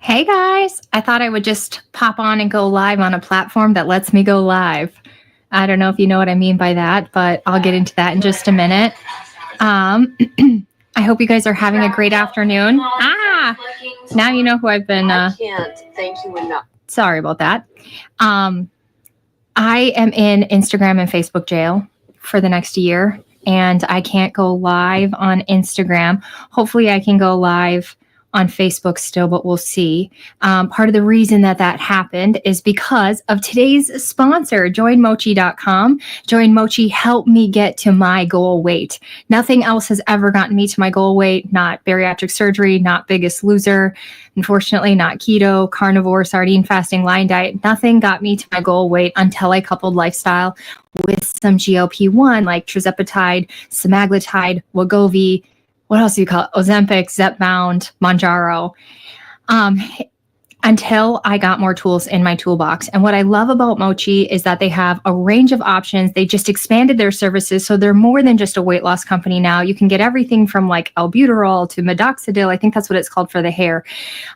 Hey guys, I thought I would just pop on and go live on a platform that lets me go live. I don't know if you know what I mean by that, but I'll get into that in just a minute. I hope you guys are having a great afternoon. Now you know who I've been. I can't thank you enough. Sorry about that. I am in Instagram and Facebook jail for the next year, and I can't go live on Instagram. Hopefully I can go live on Facebook still, but we'll see. Part of the reason that happened is because of today's sponsor, joinmochi.com. Join Mochi helped me get to my goal weight. Nothing else has ever gotten me to my goal weight, not bariatric surgery, not Biggest Loser, unfortunately, not keto, carnivore, sardine fasting, line diet. Nothing got me to my goal weight until I coupled lifestyle with some GLP-1 like trespatide, semaglutide, Wegovy, what else do you call it? Ozempic, Zepbound, Mounjaro, until I got more tools in my toolbox. And what I love about Mochi is that they have a range of options. They just expanded their services. So they're more than just a weight loss company now. You can get everything from like albuterol to minoxidil. I think that's what it's called for the hair.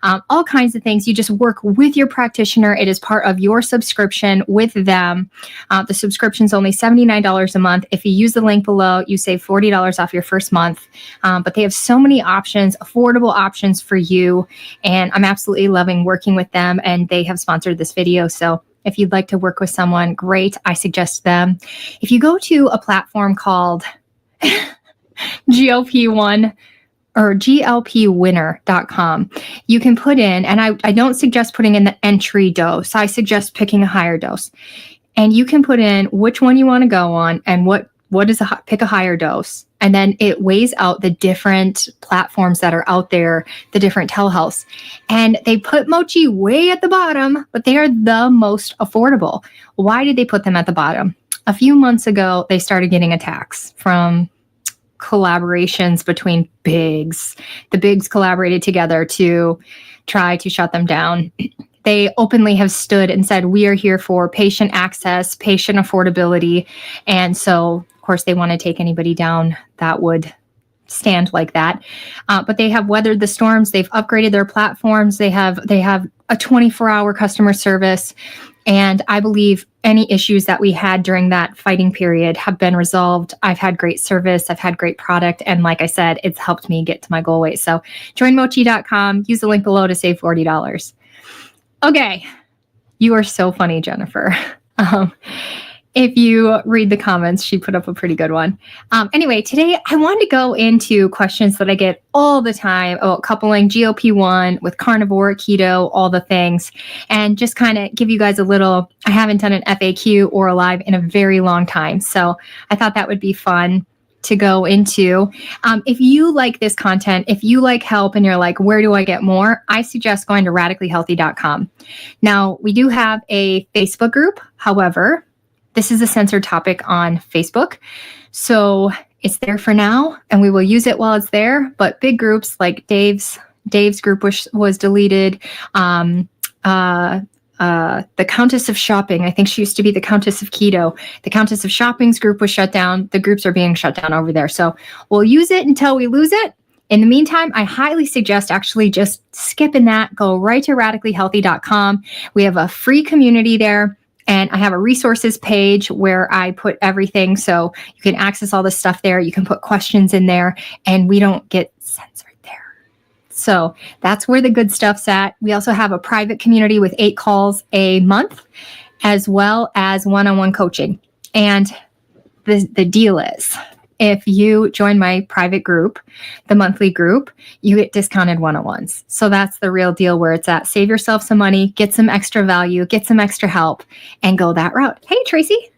All kinds of things. You just work with your practitioner. It is part of your subscription with them. The subscription's only $79 a month. If you use the link below, you save $40 off your first month. But they have so many options, affordable options for you. And I'm absolutely loving working with them, and they have sponsored this video. So if you'd like to work with someone, great. I suggest them. If you go to a platform called GLP-1 or GLPwinner.com, you can put in, and I don't suggest putting in the entry dose. I suggest picking a higher dose. And you can put in which one you want to go on and what is pick a higher dose. And then it weighs out the different platforms that are out there, the different telehealths. And they put Mochi way at the bottom, but they are the most affordable. Why did they put them at the bottom? A few months ago, they started getting attacks from collaborations between bigs. The bigs collaborated together to try to shut them down. They openly have stood and said, we are here for patient access, patient affordability. And so, of course, they want to take anybody down that would stand like that. But they have weathered the storms. They've upgraded their platforms. They have a 24-hour customer service. And I believe any issues that we had during that fighting period have been resolved. I've had great service. I've had great product. And like I said, it's helped me get to my goal weight. So joinmochi.com, use the link below to save $40. Okay, you are so funny, Jennifer. If you read the comments, she put up a pretty good one. Anyway, today I wanted to go into questions that I get all the time about coupling GLP-1 with carnivore, keto, all the things, and just kind of give you guys a little, I haven't done an FAQ or a live in a very long time, so I thought that would be fun to go into. If you like this content, if you like help and you're like, where do I get more? I suggest going to radicallyhealthycom. Now, we do have a Facebook group. However, this is a censored topic on Facebook. So it's there for now, and we will use it while it's there. But big groups like Dave's group was deleted. The Countess of Shopping, I think she used to be the Countess of Keto. The Countess of Shopping's group was shut down. The groups are being shut down over there. So we'll use it until we lose it. In the meantime, I highly suggest actually just skipping that. Go right to radicallyhealthy.com. We have a free community there. And I have a resources page where I put everything. So you can access all this stuff there. You can put questions in there, and we don't get censored there. So that's where the good stuff's at. We also have a private community with 8 calls a month, as well as one-on-one coaching. And the deal is, if you join my private group, the monthly group, you get discounted one-on-ones. So that's the real deal where it's at. Save yourself some money, get some extra value, get some extra help, and go that route. Hey, Tracy.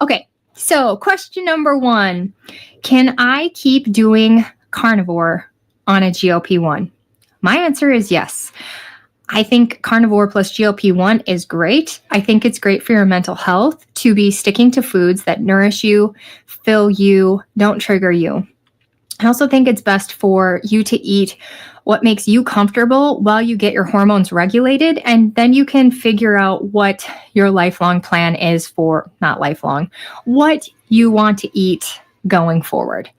Okay, so question number 1. Can I keep doing carnivore on a GLP-1? My answer is yes. I think carnivore plus GLP-1 is great. I think it's great for your mental health to be sticking to foods that nourish you, fill you, don't trigger you. I also think it's best for you to eat what makes you comfortable while you get your hormones regulated, and then you can figure out what your lifelong plan is for, not lifelong, what you want to eat going forward.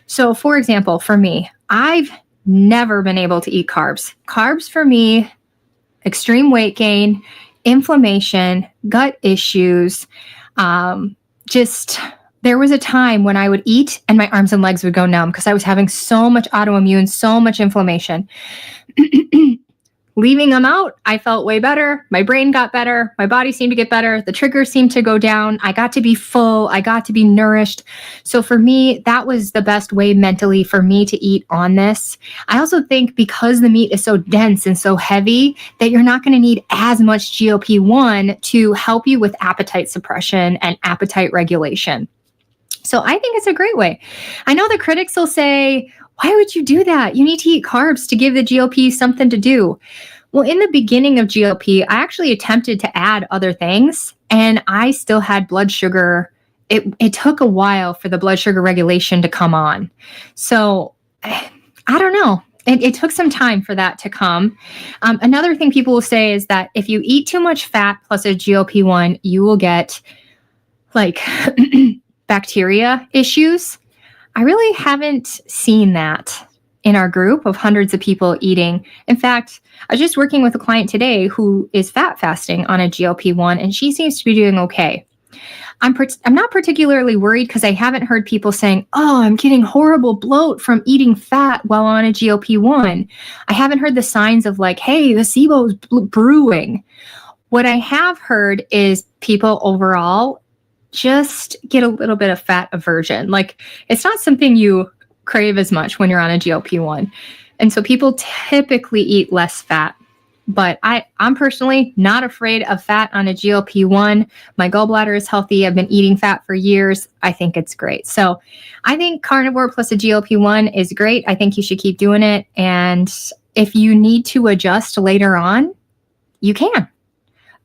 So for example, for me, I've never been able to eat carbs. Carbs for me, extreme weight gain, inflammation, gut issues. There was a time when I would eat and my arms and legs would go numb because I was having so much autoimmune, so much inflammation. Leaving them out, I felt way better. My brain got better. My body seemed to get better. The triggers seemed to go down. I got to be full. I got to be nourished. So for me, that was the best way mentally for me to eat on this. I also think because the meat is so dense and so heavy that you're not going to need as much GLP-1 to help you with appetite suppression and appetite regulation. So I think it's a great way. I know the critics will say, why would you do that? You need to eat carbs to give the GLP something to do. Well, in the beginning of GLP, I actually attempted to add other things and I still had blood sugar. It took a while for the blood sugar regulation to come on. So I don't know. It took some time for that to come. Another thing people will say is that if you eat too much fat plus a GLP-1, you will get like bacteria issues. I really haven't seen that in our group of hundreds of people eating. In fact, I was just working with a client today who is fat fasting on a GLP-1 and she seems to be doing okay. I'm not particularly worried because I haven't heard people saying, oh, I'm getting horrible bloat from eating fat while on a GLP-1. I haven't heard the signs of like, hey, the SIBO is brewing. What I have heard is people overall just get a little bit of fat aversion. Like it's not something you crave as much when you're on a GLP-1. And so people typically eat less fat. But I'm personally not afraid of fat on a GLP-1. My gallbladder is healthy. I've been eating fat for years. I think it's great. So I think carnivore plus a GLP-1 is great. I think you should keep doing it. And if you need to adjust later on, you can.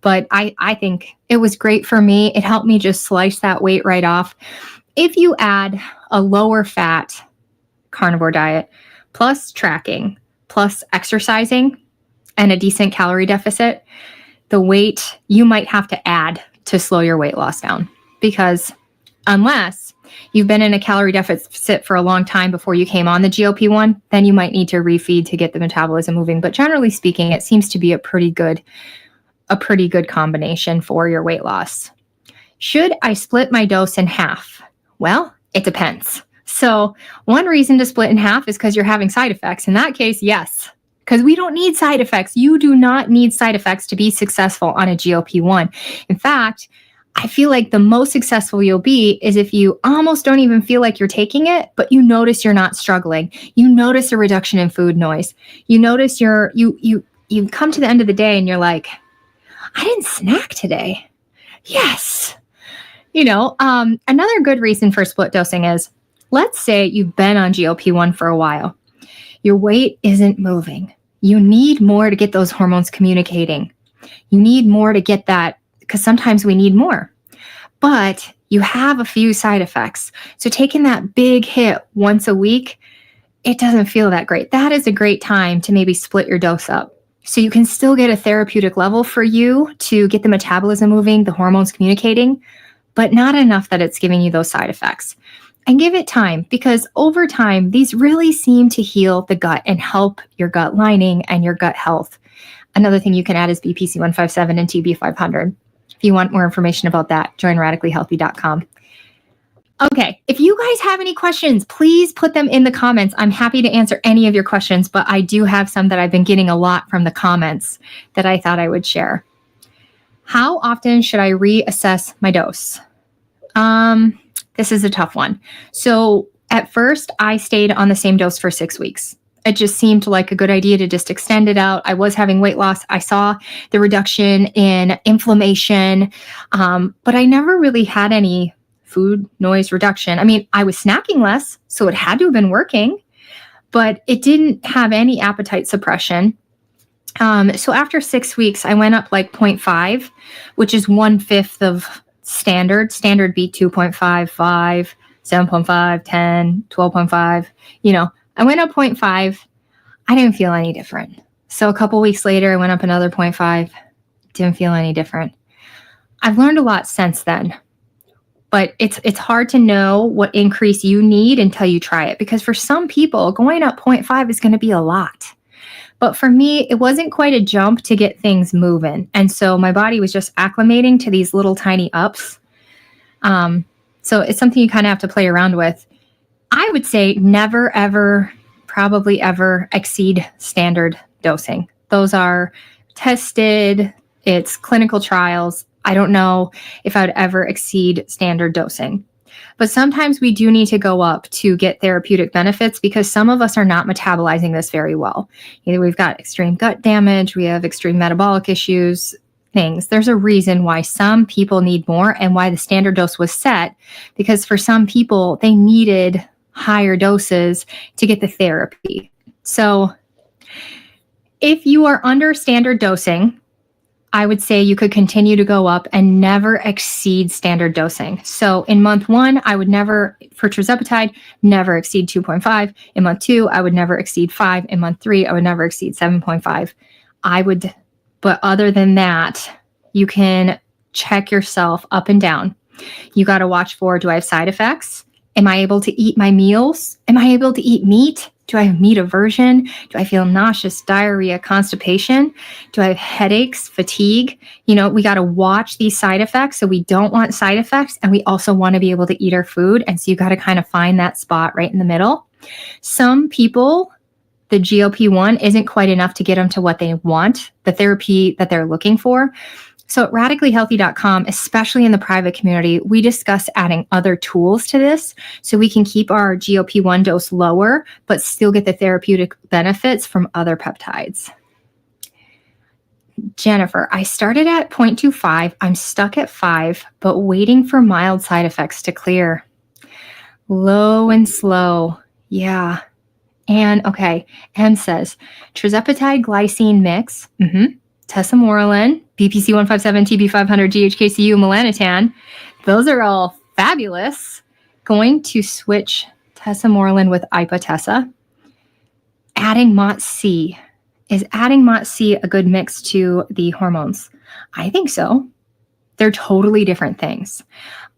But I think it was great for me. It helped me just slice that weight right off. If you add a lower fat carnivore diet, plus tracking, plus exercising, and a decent calorie deficit, the weight you might have to add to slow your weight loss down. Because unless you've been in a calorie deficit for a long time before you came on the GLP-1, then you might need to refeed to get the metabolism moving. But generally speaking, it seems to be a pretty good combination for your weight loss. Should I split my dose in half? Well, it depends. So one reason to split in half is because you're having side effects. In that case, yes, because we don't need side effects. You do not need side effects to be successful on a GLP-1. In fact, I feel like the most successful you'll be is if you almost don't even feel like you're taking it, but you notice you're not struggling. You notice a reduction in food noise. You notice you come to the end of the day and you're like, I didn't snack today. Yes. Another good reason for split dosing is, let's say you've been on GLP-1 for a while. Your weight isn't moving. You need more to get those hormones communicating. You need more to get that, because sometimes we need more. But you have a few side effects. So taking that big hit once a week, it doesn't feel that great. That is a great time to maybe split your dose up. So you can still get a therapeutic level for you to get the metabolism moving, the hormones communicating, but not enough that it's giving you those side effects. And give it time, because over time, these really seem to heal the gut and help your gut lining and your gut health. Another thing you can add is BPC 157 and TB 500. If you want more information about that, join radicallyhealthy.com. Okay, if you guys have any questions, please put them in the comments. I'm happy to answer any of your questions, but I do have some that I've been getting a lot from the comments that I thought I would share. How often should I reassess my dose? This is a tough one. So at first, I stayed on the same dose for 6 weeks. It just seemed like a good idea to just extend it out. I was having weight loss. I saw the reduction in inflammation, but I never really had any food noise reduction. I mean, I was snacking less, so it had to have been working, but it didn't have any appetite suppression. So after 6 weeks, I went up like 0.5, which is 1/5 of standard. Standard be 2.5, 5, 7.5, 10, 12.5. I went up 0.5. I didn't feel any different. So a couple weeks later, I went up another 0.5. Didn't feel any different. I've learned a lot since then. But it's hard to know what increase you need until you try it, because for some people, going up 0.5 is going to be a lot. But for me, it wasn't quite a jump to get things moving. And so my body was just acclimating to these little tiny ups. So it's something you kind of have to play around with. I would say never, ever, probably ever exceed standard dosing. Those are tested. It's clinical trials. I don't know if I would ever exceed standard dosing. But sometimes we do need to go up to get therapeutic benefits, because some of us are not metabolizing this very well. Either we've got extreme gut damage, we have extreme metabolic issues, things. There's a reason why some people need more and why the standard dose was set, because for some people, they needed higher doses to get the therapy. So if you are under standard dosing, I would say you could continue to go up and never exceed standard dosing. So in month 1, I would never, for trespatide, never exceed 2.5. In month 2, I would never exceed 5. In month 3, I would never exceed 7.5. But other than that, you can check yourself up and down. You got to watch for, do I have side effects? Am I able to eat my meals? Am I able to eat meat? Do I have meat aversion? Do I feel nauseous, diarrhea, constipation? Do I have headaches, fatigue? We got to watch these side effects. So we don't want side effects, and we also want to be able to eat our food. And so you got to kind of find that spot right in the middle. Some people, the GLP-1 isn't quite enough to get them to what they want, the therapy that they're looking for. So at radicallyhealthy.com, especially in the private community, we discuss adding other tools to this so we can keep our GLP-1 dose lower, but still get the therapeutic benefits from other peptides. Jennifer, I started at 0.25. I'm stuck at 5, but waiting for mild side effects to clear. Low and slow. Yeah. And okay. M says, trespatide glycine mix. Tessamorelin, BPC 157, TB 500, GHKCU, melanotan. Those are all fabulous. Going to switch Tessamorelin with Tessa. Adding MOTC. Is adding MOTC a good mix to the hormones? I think so. They're totally different things.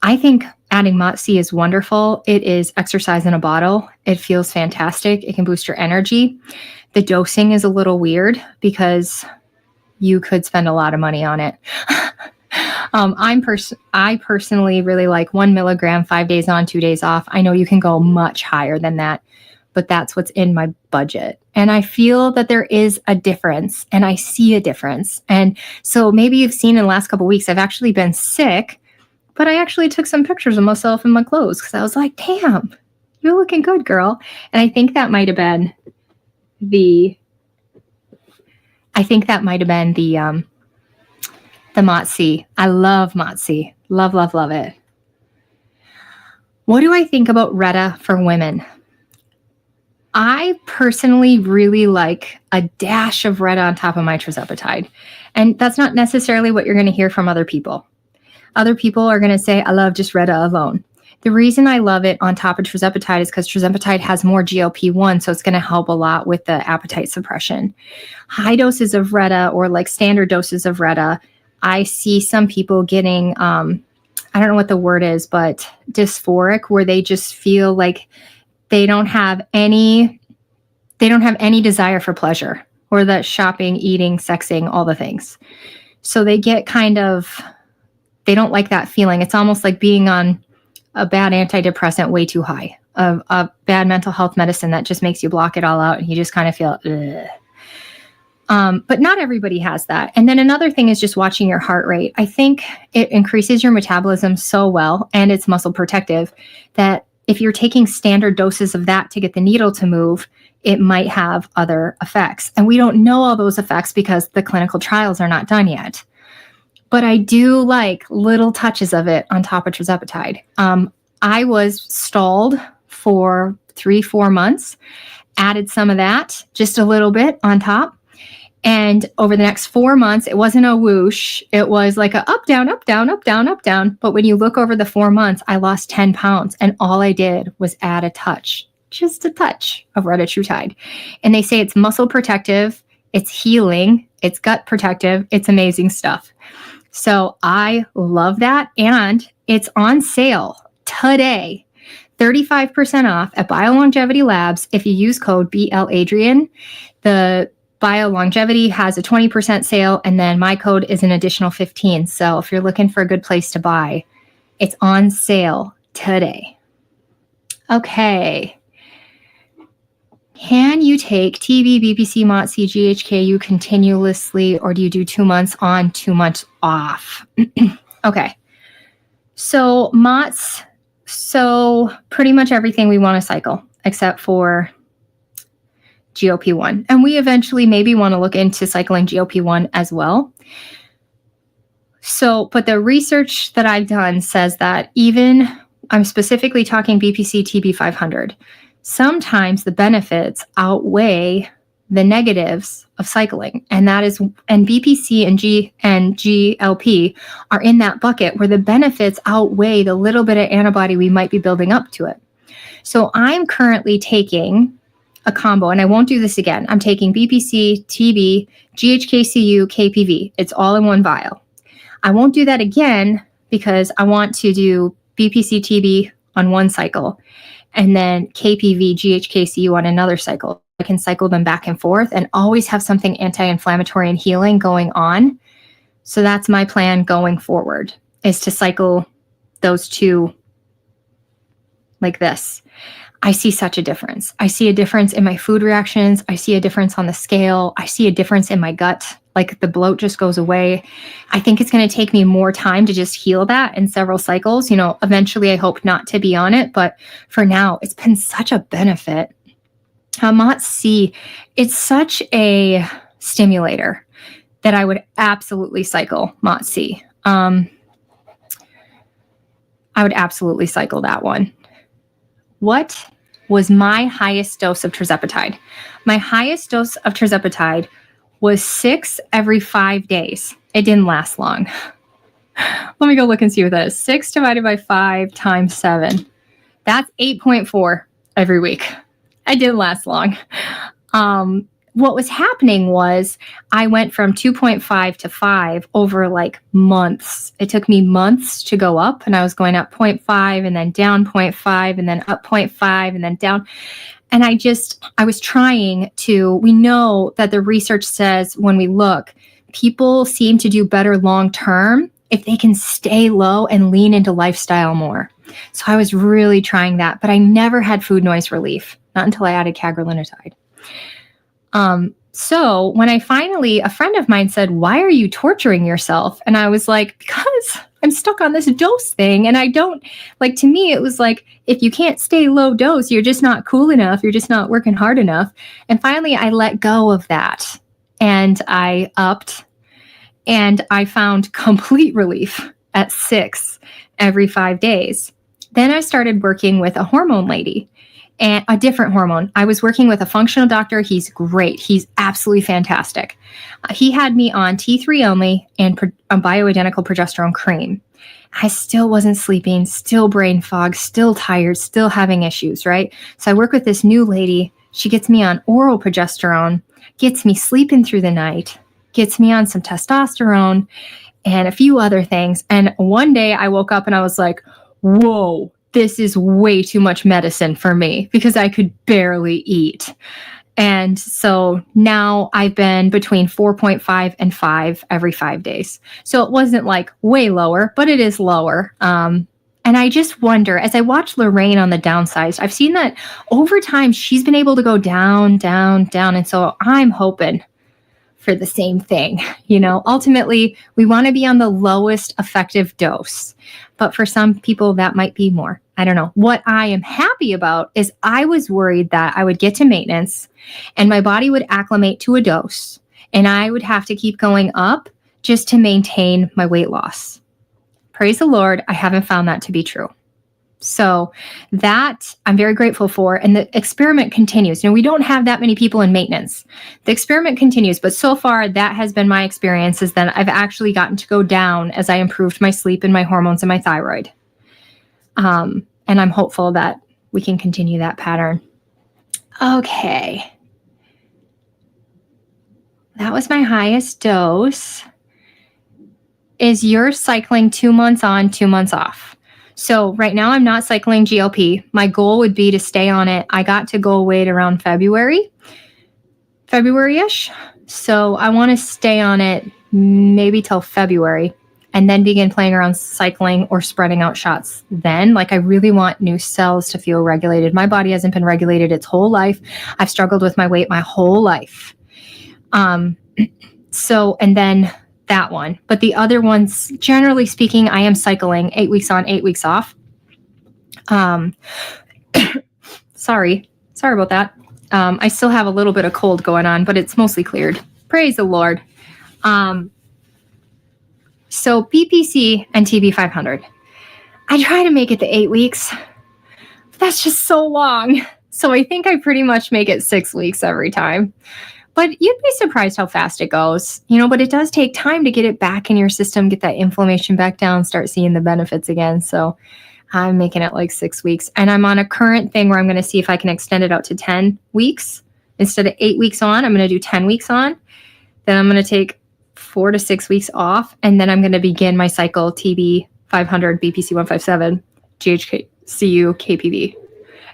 I think adding MOTC is wonderful. It is exercise in a bottle. It feels fantastic. It can boost your energy. The dosing is a little weird because you could spend a lot of money on it. I personally really like 1 milligram, 5 days on, 2 days off. I know you can go much higher than that, but that's what's in my budget. And I feel that there is a difference, and I see a difference. And so maybe you've seen in the last couple of weeks, I've actually been sick, but I actually took some pictures of myself in my clothes because I was like, damn, you're looking good, girl. And I think that might have been the MOTC. I love MOTC. Love, love, love it. What do I think about Reetta for women? I personally really like a dash of Reetta on top of my trespatide. And that's not necessarily what you're going to hear from other people. Other people are going to say, I love just Reetta alone. The reason I love it on top of trespatide is because trespatide has more GLP-1, so it's going to help a lot with the appetite suppression. High doses of Reetta, or like standard doses of Reetta, I see some people getting, I don't know what the word is, but dysphoric, where they just feel like they don't have any desire for pleasure, or the shopping, eating, sexing, all the things. So they get they don't like that feeling. It's almost like being on a bad antidepressant way too high, a bad mental health medicine that just makes you block it all out, and you just kind of feel, ugh. But not everybody has that. And then another thing is just watching your heart rate. I think it increases your metabolism so well, and it's muscle protective, that if you're taking standard doses of that to get the needle to move, it might have other effects. And we don't know all those effects because the clinical trials are not done yet. But I do like little touches of it on top of trespatide. I was stalled for 3-4 months, added some of that, just a little bit on top. And over the next 4 months, it wasn't a whoosh. It was like a up, down, up, down, up, down, up, down. But when you look over the 4 months, I lost 10 pounds. And all I did was add a touch, just a touch of retatrutide. And they say it's muscle protective, it's healing, it's gut protective, it's amazing stuff. So I love that. And it's on sale today. 35% off at BioLongevity Labs if you use code BLAdrian. The BioLongevity has a 20% sale, and then my code is an additional 15. So if you're looking for a good place to buy, it's on sale today. Okay. Can you take TB, BPC, MOTS-c, GHKU continuously, or do you do 2 months on, 2 months off? Okay. So MOTS, so pretty much everything we want to cycle except for GLP-1. And we eventually maybe want to look into cycling GLP-1 as well. So, but the research that I've done says that even, I'm specifically talking BPC TB 500, sometimes the benefits outweigh the negatives of cycling. And that is, and BPC and GLP are in that bucket where the benefits outweigh the little bit of antibody we might be building up to it. So I'm currently taking a combo, and I won't do this again. I'm taking BPC, TB, GHKCU, KPV. It's all in one vial. I won't do that again because I want to do BPC, TB on one cycle and then KPV, GHKCU on another cycle. I can cycle them back and forth and always have something anti-inflammatory and healing going on. So that's my plan going forward, is to cycle those two like this. I see such a difference. I see a difference in my food reactions. I see a difference on the scale. I see a difference in my gut. Like the bloat just goes away. I think it's going to take me more time to just heal that in several cycles. You know, eventually I hope not to be on it, but for now, it's been such a benefit. MOTS-c, it's such a stimulator that I would absolutely cycle MOTS-c. I would absolutely cycle that one. What was my highest dose of trespatide? My highest dose of trespatide was 6 every 5 days. It didn't last long. Let me go look and see what that is. 6 divided by 5 times 7. That's 8.4 every week. It didn't last long. What was happening was I went from 2.5 to 5 over like months. It took me months to go up, and I was going up 0.5 and then down 0.5 and then up 0.5 and then down. And I was trying to, we know that the research says when we look, people seem to do better long-term if they can stay low and lean into lifestyle more. So I was really trying that, but I never had food noise relief, not until I added kagarinide. So when I finally, a friend of mine said, "Why are you torturing yourself?" And I was like, because I'm stuck on this dose thing. And I don't, like, to me, it was like, if you can't stay low dose, you're just not cool enough. You're just not working hard enough. And finally, I let go of that and I upped, and I found complete relief at 6 every 5 days. Then I started working with a hormone lady, and a different hormone. I was working with a functional doctor. He's great. He's absolutely fantastic. He had me on T3 only and a bioidentical progesterone cream. I still wasn't sleeping, still brain fog, still tired, still having issues, right? So I work with this new lady. She gets me on oral progesterone, gets me sleeping through the night, gets me on some testosterone and a few other things. And one day I woke up and I was like, whoa, this is way too much medicine for me, because I could barely eat. And so now I've been between 4.5 and 5 every 5 days. So it wasn't like way lower, but it is lower. And I just wonder, as I watch Lorraine on the downside, I've seen that over time she's been able to go down, down, down. And so I'm hoping for the same thing. You know, ultimately, we want to be on the lowest effective dose. But for some people, that might be more. I don't know. What I am happy about is I was worried that I would get to maintenance and my body would acclimate to a dose and I would have to keep going up just to maintain my weight loss. Praise the Lord, I haven't found that to be true. So that I'm very grateful for. And the experiment continues. You know, we don't have that many people in maintenance. The experiment continues, but so far that has been my experience, is that I've actually gotten to go down as I improved my sleep and my hormones and my thyroid. And I'm hopeful that we can continue that pattern. Okay. That was my highest dose. is you're cycling 2 months on, 2 months off. So right now I'm not cycling GLP. My goal would be to stay on it. I got to goal weight around February-ish. So I want to stay on it maybe till February and then begin playing around cycling or spreading out shots then. Like I really want new cells to feel regulated. My body hasn't been regulated its whole life. I've struggled with my weight my whole life. So, and then that one. But the other ones, generally speaking, I am cycling 8 weeks on, 8 weeks off. Sorry about that. I still have a little bit of cold going on, but it's mostly cleared. Praise the Lord. So BPC and TB 500. I try to make it to 8 weeks. But that's just so long. So I think I pretty much make it 6 weeks every time. But you'd be surprised how fast it goes, but it does take time to get it back in your system, get that inflammation back down, start seeing the benefits again. So I'm making it like 6 weeks. And I'm on a current thing where I'm going to see if I can extend it out to 10 weeks. Instead of 8 weeks on, I'm going to do 10 weeks on. Then I'm going to take 4 to 6 weeks off. And then I'm going to begin my cycle TB 500, BPC 157, GHCU, KPV,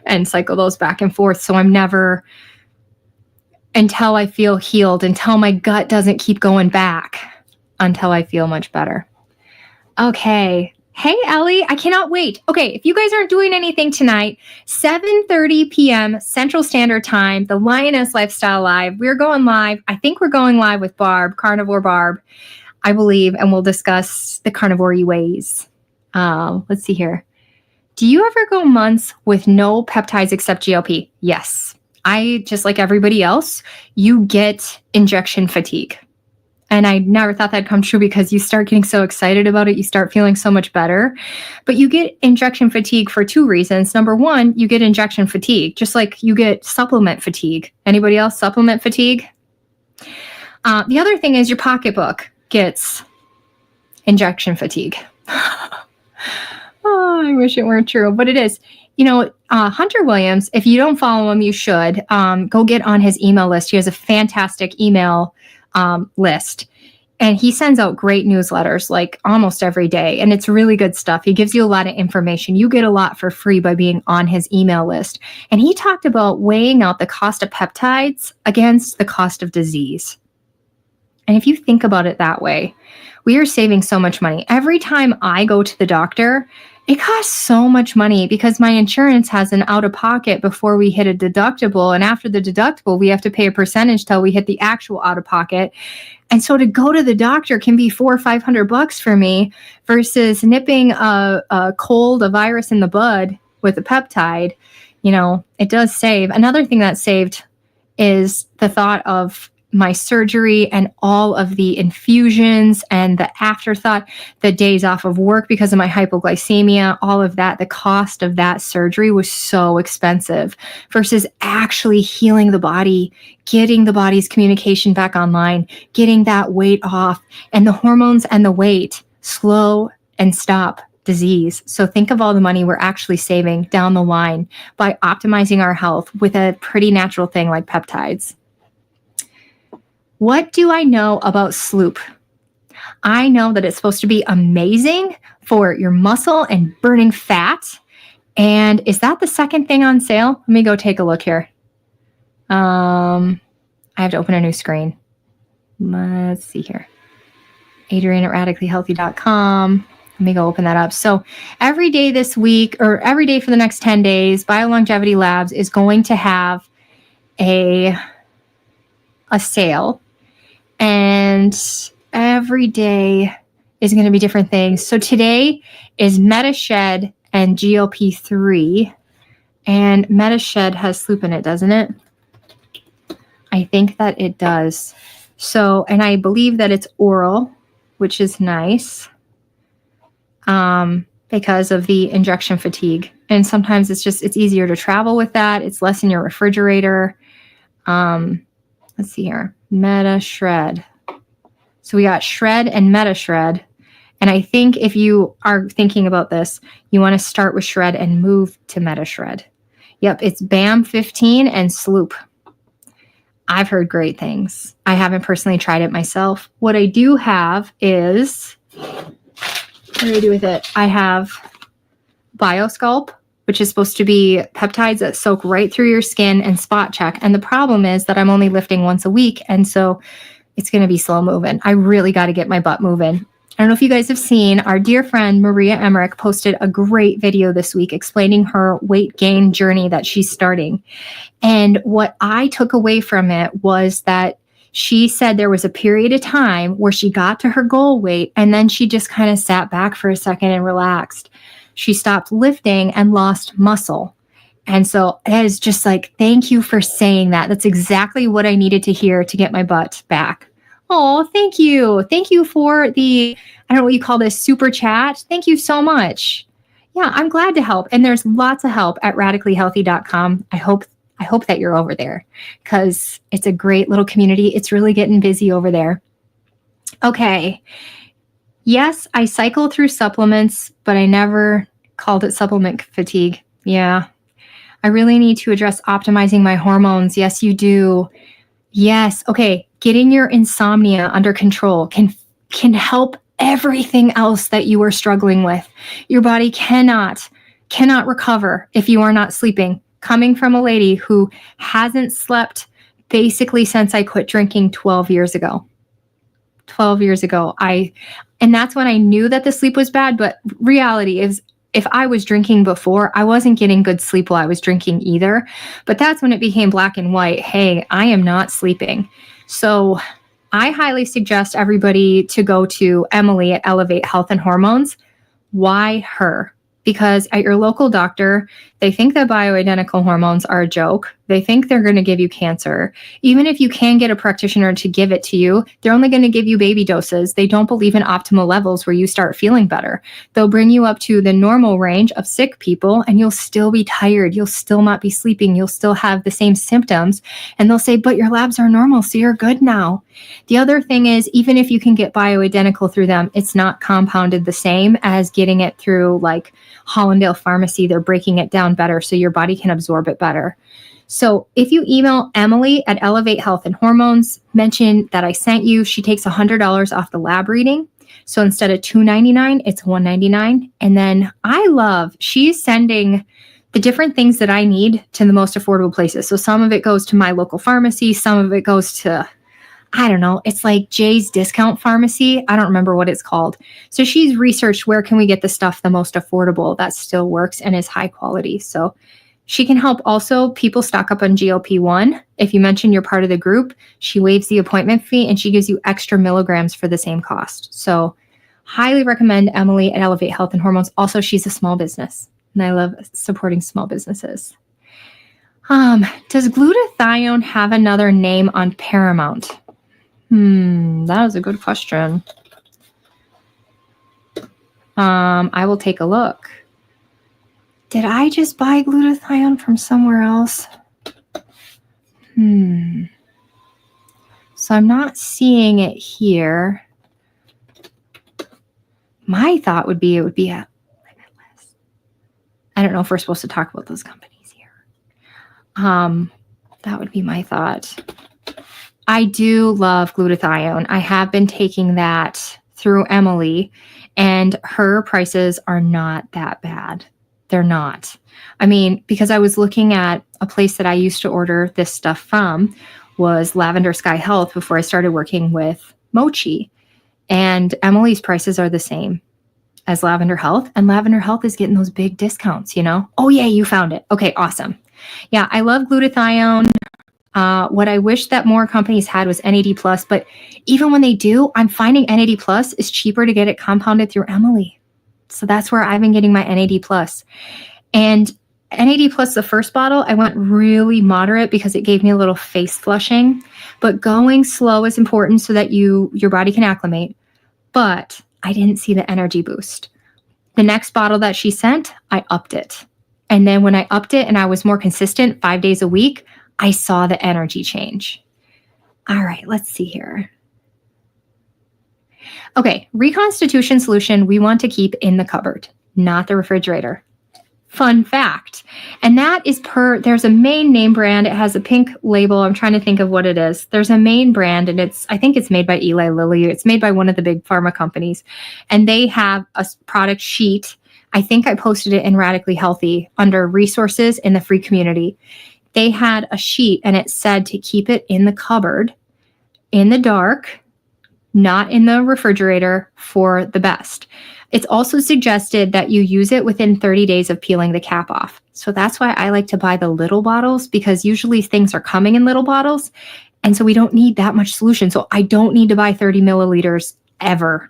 and cycle those back and forth. So I'm never... until I feel healed, until my gut doesn't keep going back, until I feel much better. Okay. Hey, Ellie, I cannot wait. Okay, if you guys aren't doing anything tonight, 7:30 p.m. Central Standard Time, the Lioness Lifestyle Live. We're going live. I think we're going live with Barb, Carnivore Barb, I believe, and we'll discuss the carnivore ways. Let's see here. Do you ever go months with no peptides except GLP? Yes. I, just like everybody else, you get injection fatigue. And I never thought that'd come true because you start getting so excited about it. You start feeling so much better. But you get injection fatigue for 2 reasons. Number one, you get injection fatigue, just like you get supplement fatigue. Anybody else supplement fatigue? The other thing is your pocketbook gets injection fatigue. Oh, I wish it weren't true, but it is. Hunter Williams, if you don't follow him, you should go get on his email list. He has a fantastic email list, and he sends out great newsletters like almost every day. And it's really good stuff. He gives you a lot of information. You get a lot for free by being on his email list. And he talked about weighing out the cost of peptides against the cost of disease. And if you think about it that way, we are saving so much money. Every time I go to the doctor, it costs so much money because my insurance has an out-of-pocket before we hit a deductible. And after the deductible, we have to pay a percentage till we hit the actual out-of-pocket. And so to go to the doctor can be $400 or $500 for me versus nipping a virus in the bud with a peptide. It does save. Another thing that saved is the thought of my surgery and all of the infusions and the afterthought, the days off of work because of my hypoglycemia, all of that. The cost of that surgery was so expensive versus actually healing the body, getting the body's communication back online, getting that weight off, and the hormones and the weight slow and stop disease. So think of all the money we're actually saving down the line by optimizing our health with a pretty natural thing like peptides. What do I know about Sloop? I know that it's supposed to be amazing for your muscle and burning fat. And is that the second thing on sale? Let me go take a look here. I have to open a new screen. Let's see here. Adrian at radicallyhealthycom. Let me go open that up. So every day this week, or every day for the next 10 days, BioLongevity Labs is going to have a sale. And every day is going to be different things. So today is MetaShed and GLP-3. And MetaShed has Sloop in it, doesn't it? I think that it does. So, and I believe that it's oral, which is nice because of the injection fatigue. And sometimes it's easier to travel with that. It's less in your refrigerator. Let's see here. MetaShed. So we got Shred and MetaShed. And I think if you are thinking about this, you want to start with Shred and move to MetaShed. Yep, it's BAM 15 and Sloop. I've heard great things. I haven't personally tried it myself. What I do have is What do I do with it? I have BioSculp, which is supposed to be peptides that soak right through your skin and spot check. And the problem is that I'm only lifting once a week. And so it's going to be slow moving. I really got to get my butt moving. I don't know if you guys have seen, our dear friend Maria Emmerich posted a great video this week explaining her weight gain journey that she's starting. And what I took away from it was that she said there was a period of time where she got to her goal weight and then she just kind of sat back for a second and relaxed. She stopped lifting and lost muscle. And so it is just like, thank you for saying that. That's exactly what I needed to hear to get my butt back. Oh, thank you. Thank you for the, I don't know what you call this, super chat. Thank you so much. Yeah, I'm glad to help. And there's lots of help at radicallyhealthy.com. I hope that you're over there because it's a great little community. It's really getting busy over there. Okay. Yes, I cycle through supplements, but I never called it supplement fatigue. Yeah. I really need to address optimizing my hormones. Yes, you do. Yes. Okay. Getting your insomnia under control can help everything else that you are struggling with. Your body cannot recover if you are not sleeping. Coming from a lady who hasn't slept basically since I quit drinking 12 years ago. 12 years ago. And that's when I knew that the sleep was bad. But reality is, if I was drinking before, I wasn't getting good sleep while I was drinking either. But that's when it became black and white. Hey, I am not sleeping. So I highly suggest everybody to go to Emily at Elevate Health and Hormones. Why her? Because at your local doctor, they think that bioidentical hormones are a joke. They think they're going to give you cancer. Even if you can get a practitioner to give it to you, they're only going to give you baby doses. They don't believe in optimal levels where you start feeling better. They'll bring you up to the normal range of sick people and you'll still be tired. You'll still not be sleeping. You'll still have the same symptoms. And they'll say, but your labs are normal, so you're good now. The other thing is, even if you can get bioidentical through them, it's not compounded the same as getting it through like Hollandale Pharmacy. They're breaking it down better so your body can absorb it better. So if you email Emily at Elevate Health and Hormones, mention that I sent you, she takes $100 off the lab reading. So instead of $299, it's $199. And then she's sending the different things that I need to the most affordable places. So some of it goes to my local pharmacy. Some of it goes to, I don't know, it's like Jay's Discount Pharmacy. I don't remember what it's called. So she's researched where can we get the stuff the most affordable that still works and is high quality. So she can help also people stock up on GLP-1. If you mention you're part of the group, she waives the appointment fee and she gives you extra milligrams for the same cost. So highly recommend Emily at Elevate Health and Hormones. Also, she's a small business and I love supporting small businesses. Does glutathione have another name on Paramount? That is a good question. I will take a look. Did I just buy glutathione from somewhere else? So I'm not seeing it here. My thought would be it would be at Limitless. I don't know if we're supposed to talk about those companies here. That would be my thought. I do love glutathione. I have been taking that through Emily, and her prices are not that bad. They're not. I mean, because I was looking at a place that I used to order this stuff from was Lavender Sky Health before I started working with Mochi. And Emily's prices are the same as Lavender Health. And Lavender Health is getting those big discounts, you know? Oh, yeah, you found it. Okay, awesome. Yeah, I love glutathione. What I wish that more companies had was NAD+, but even when they do, I'm finding NAD+ is cheaper to get it compounded through Emily. So that's where I've been getting my NAD+. And NAD+, the first bottle, I went really moderate because it gave me a little face flushing. But going slow is important so that your body can acclimate. But I didn't see the energy boost. The next bottle that she sent, I upped it. And then when I upped it and I was more consistent 5 days a week, I saw the energy change. All right, let's see here. Okay, Reconstitution Solution we want to keep in the cupboard, not the refrigerator. fun fact. And that is there's a main name brand. It has a pink label. I'm trying to think of what it is. There's a main brand, and I think it's made by Eli Lilly. It's made by one of the big pharma companies. And they have a product sheet. I think I posted it in Radically Healthy under resources in the free community. They had a sheet, and it said to keep it in the cupboard, in the dark, not in the refrigerator, for the best. It's also suggested that you use it within 30 days of peeling the cap off. So that's why I like to buy the little bottles, because usually things are coming in little bottles. And so we don't need that much solution. So I don't need to buy 30 milliliters ever.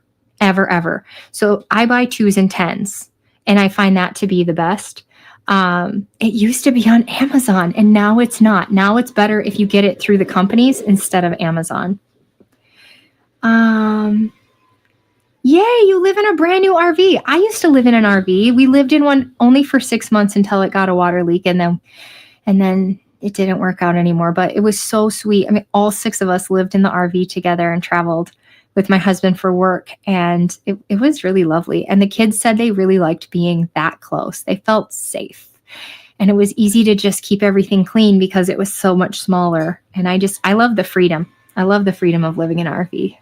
So I buy 2s and 10s, and I find that to be the best. It used to be on Amazon, and now it's not. Now it's better if you get it through the companies instead of Amazon. Yay, you live in a brand new RV. I used to live in an RV. We lived in one only for 6 months until it got a water leak, and then it didn't work out anymore. But it was so sweet. I mean, all 6 of us lived in the RV together and traveled with my husband for work, and it was really lovely. And the kids said they really liked being that close. They felt safe. And it was easy to just keep everything clean because it was so much smaller. And I love the freedom. I love the freedom of living in an RV.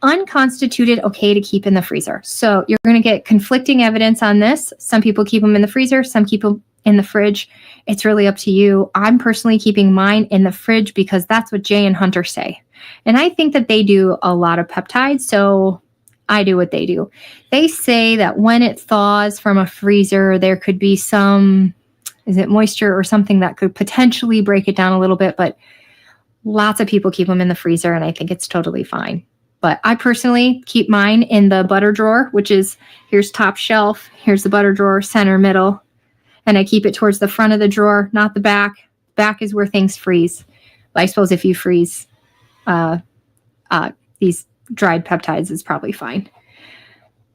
Unconstituted, okay to keep in the freezer. So you're going to get conflicting evidence on this. Some people keep them in the freezer, some keep them in the fridge. It's really up to you. I'm personally keeping mine in the fridge because that's what Jay and Hunter say. And I think that they do a lot of peptides, so I do what they do. They say that when it thaws from a freezer, there could be some, moisture or something that could potentially break it down a little bit, but lots of people keep them in the freezer, and I think it's totally fine. But I personally keep mine in the butter drawer, which is, here's top shelf, here's the butter drawer, center, middle. And I keep it towards the front of the drawer, not the back. Back is where things freeze. But I suppose if you freeze these dried peptides, it's probably fine.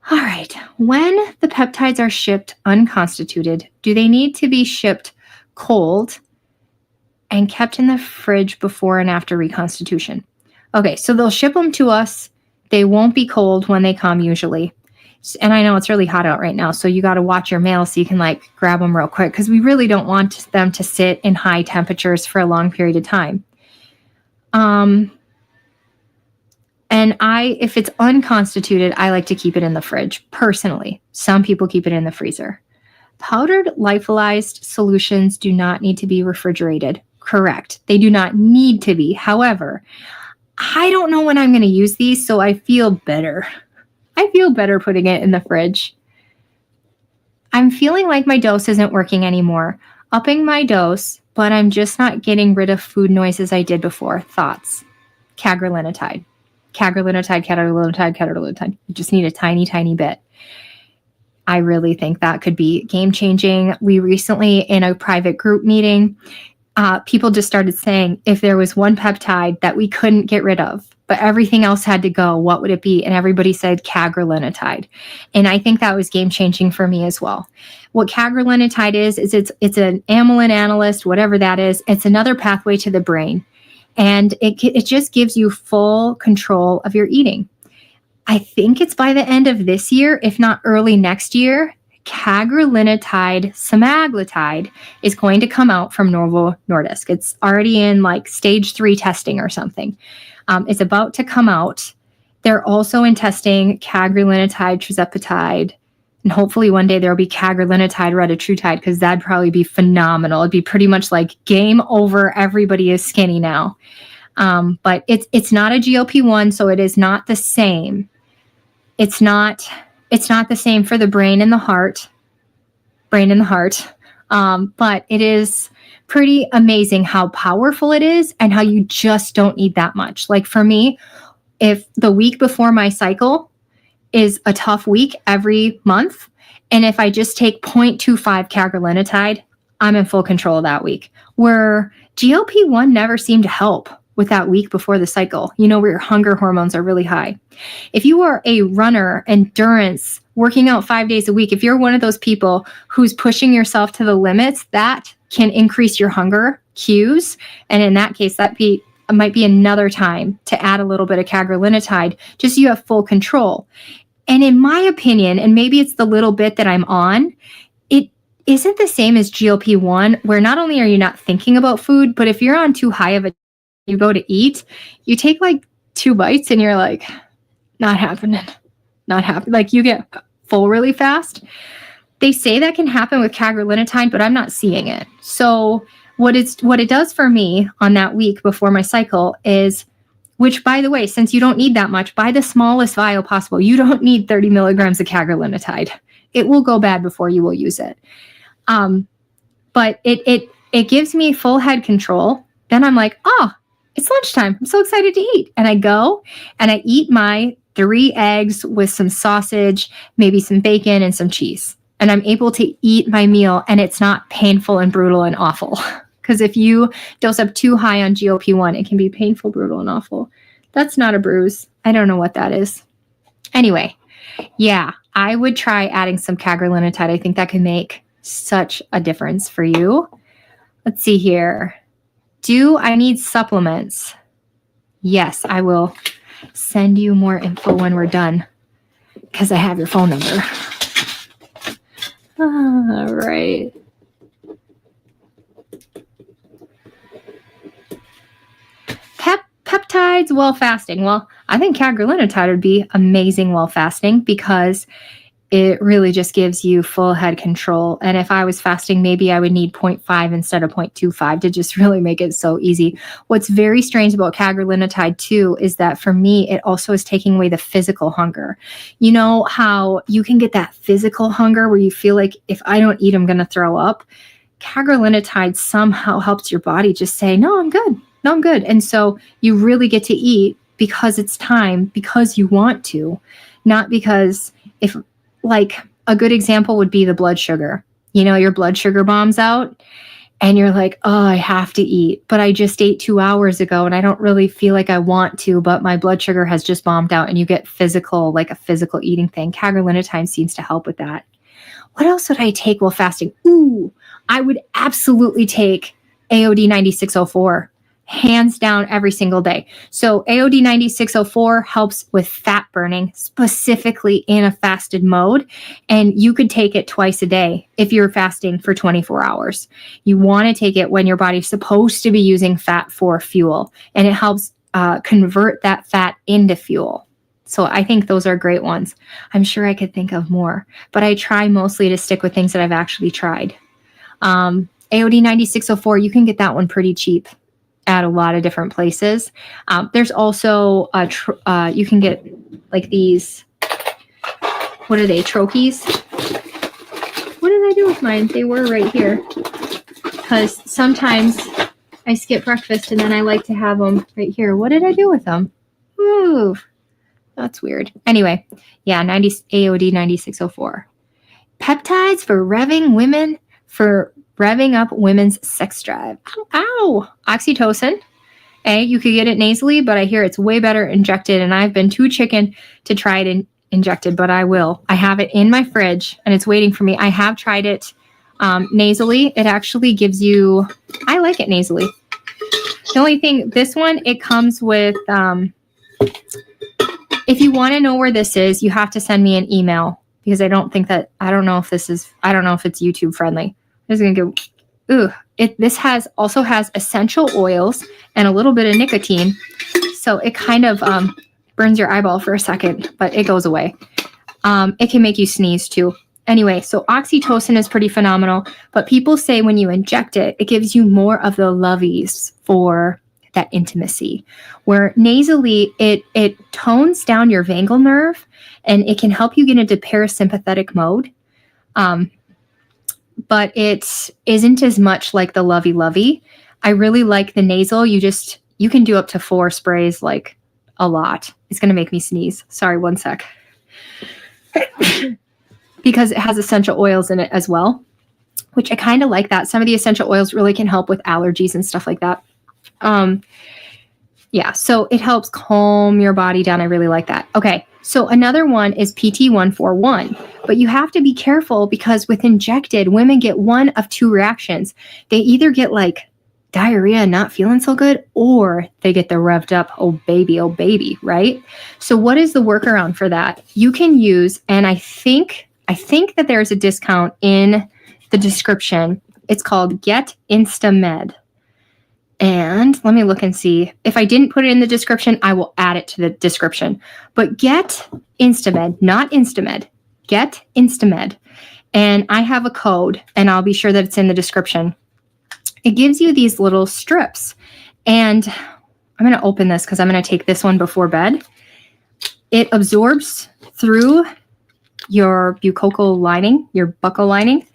All right. When the peptides are shipped unconstituted, do they need to be shipped cold and kept in the fridge before and after reconstitution? Okay, so they'll ship them to us. They won't be cold when they come usually. And I know it's really hot out right now, so you got to watch your mail so you can grab them real quick, because we really don't want them to sit in high temperatures for a long period of time. And if it's unconstituted, I like to keep it in the fridge, personally. Some people keep it in the freezer. Powdered lyophilized solutions do not need to be refrigerated. Correct. They do not need to be. However, I don't know when I'm going to use these, so I feel better. I feel better putting it in the fridge. I'm feeling like my dose isn't working anymore. Upping my dose, but I'm just not getting rid of food noises I did before. Thoughts? Kagarinide. You just need a tiny, tiny bit. I really think that could be game-changing. We recently, in a private group meeting, people just started saying, if there was one peptide that we couldn't get rid of, but everything else had to go, what would it be? And everybody said kagarinide. And I think that was game-changing for me as well. What kagarinide is it's an amylin analyst, whatever that is. It's another pathway to the brain. And it just gives you full control of your eating. I think it's by the end of this year, if not early next year, kagarinide semaglutide is going to come out from Novo Nordisk. It's already in stage 3 testing or something. It's about to come out. They're also in testing kagarinide trespatide, and hopefully one day there'll be kagarinide retatrutide, because that'd probably be phenomenal. It'd be pretty much game over. Everybody is skinny now. But it's not a GLP-1, so it is not the same. It's not the same for the brain and the heart. But it is pretty amazing how powerful it is and how you just don't need that much. For me, if the week before my cycle is a tough week every month, and if I just take 0.25 kagarinide, I'm in full control of that week. Where GLP-1 never seemed to help with that week before the cycle, where your hunger hormones are really high. If you are a runner, endurance, working out 5 days a week, if you're one of those people who's pushing yourself to the limits, that can increase your hunger cues. And in that case, might be another time to add a little bit of kagarinide, just so you have full control. And in my opinion, and maybe it's the little bit that I'm on, it isn't the same as GLP-1, where not only are you not thinking about food, but if you're on too high of a, you go to eat, you take like 2 bites and you're like, not happening, not happening. Like you get full really fast. They say that can happen with cagrilintide, but I'm not seeing it. So what it does for me on that week before my cycle is, which by the way, since you don't need that much, buy the smallest vial possible. You don't need 30 milligrams of cagrilintide. It will go bad before you will use it. But it gives me full head control. Then I'm like, oh, it's lunchtime. I'm so excited to eat. And I go and I eat my 3 eggs with some sausage, maybe some bacon and some cheese. And I'm able to eat my meal and it's not painful and brutal and awful. Because if you dose up too high on GLP-1, it can be painful, brutal, and awful. That's not a bruise. I don't know what that is. Anyway, yeah, I would try adding some cagrilintide. I think that can make such a difference for you. Let's see here. Do I need supplements? Yes, I will send you more info when we're done because I have your phone number. All right. Peptides while fasting. Well, I think cagrilintide would be amazing while fasting because it really just gives you full head control. And if I was fasting, maybe I would need 0.5 instead of 0.25 to just really make it so easy. What's very strange about cagrilintide too is that for me, it also is taking away the physical hunger. You know how you can get that physical hunger where you feel like if I don't eat, I'm going to throw up? Cagrilintide somehow helps your body just say, no, I'm good. No, I'm good. And so you really get to eat because it's time, because you want to, not because if, like a good example would be the blood sugar. You know, your blood sugar bombs out and you're like, oh, I have to eat, but I just ate 2 hours ago and I don't really feel like I want to, but my blood sugar has just bombed out and you get physical, like a physical eating thing. Cagrilintide seems to help with that. What else would I take while fasting? Ooh, I would absolutely take AOD 9604. Hands down every single day. So AOD 9604 helps with fat burning, specifically in a fasted mode. And you could take it twice a day if you're fasting for 24 hours. You want to take it when your body's supposed to be using fat for fuel. And it helps convert that fat into fuel. So I think those are great ones. I'm sure I could think of more, but I try mostly to stick with things that I've actually tried. AOD 9604, you can get that one pretty cheap at a lot of different places. There's also, you can get like these, what are they, trochees? What did I do with mine? They were right here. Because sometimes I skip breakfast and then I like to have them right here. What did I do with them? Ooh, that's weird. Anyway, yeah, AOD 9604. Peptides for revving women, for revving up women's sex drive. Ow, ow. Oxytocin. You could get it nasally, but I hear it's way better injected, and I've been too chicken to try it injected, but I will. I have it in my fridge, and it's waiting for me. I have tried it nasally. It actually gives you, I like it nasally. The only thing, this one, it comes with, if you want to know where this is, you have to send me an email, because I don't know if it's YouTube friendly. This is going to go, this also has essential oils and a little bit of nicotine. So it kind of burns your eyeball for a second, but it goes away. It can make you sneeze too. Anyway, so oxytocin is pretty phenomenal, but people say when you inject it, it gives you more of the lovies for that intimacy, where nasally, it tones down your vagal nerve and it can help you get into parasympathetic mode. But it isn't as much like the lovey. I really like the nasal. You can do up to 4 sprays, like a lot. It's going to make me sneeze. Sorry, one sec. Because it has essential oils in it as well, which I kind of like that. Some of the essential oils really can help with allergies and stuff like that. Yeah, so it helps calm your body down. I really like that. Okay, so another one is PT141, but you have to be careful because with injected, women get one of 2 reactions. They either get like diarrhea, not feeling so good, or they get the revved up, oh baby, right? So what is the workaround for that? You can use, and I think that there's a discount in the description. It's called Get InstaMed. And let me look and see. If I didn't put it in the description, I will add it to the description. But Get InstaMed, not InstaMed. Get InstaMed. And I have a code, and I'll be sure that it's in the description. It gives you these little strips. And I'm going to open this because I'm going to take this one before bed. It absorbs through your buccal lining, your buccal lining,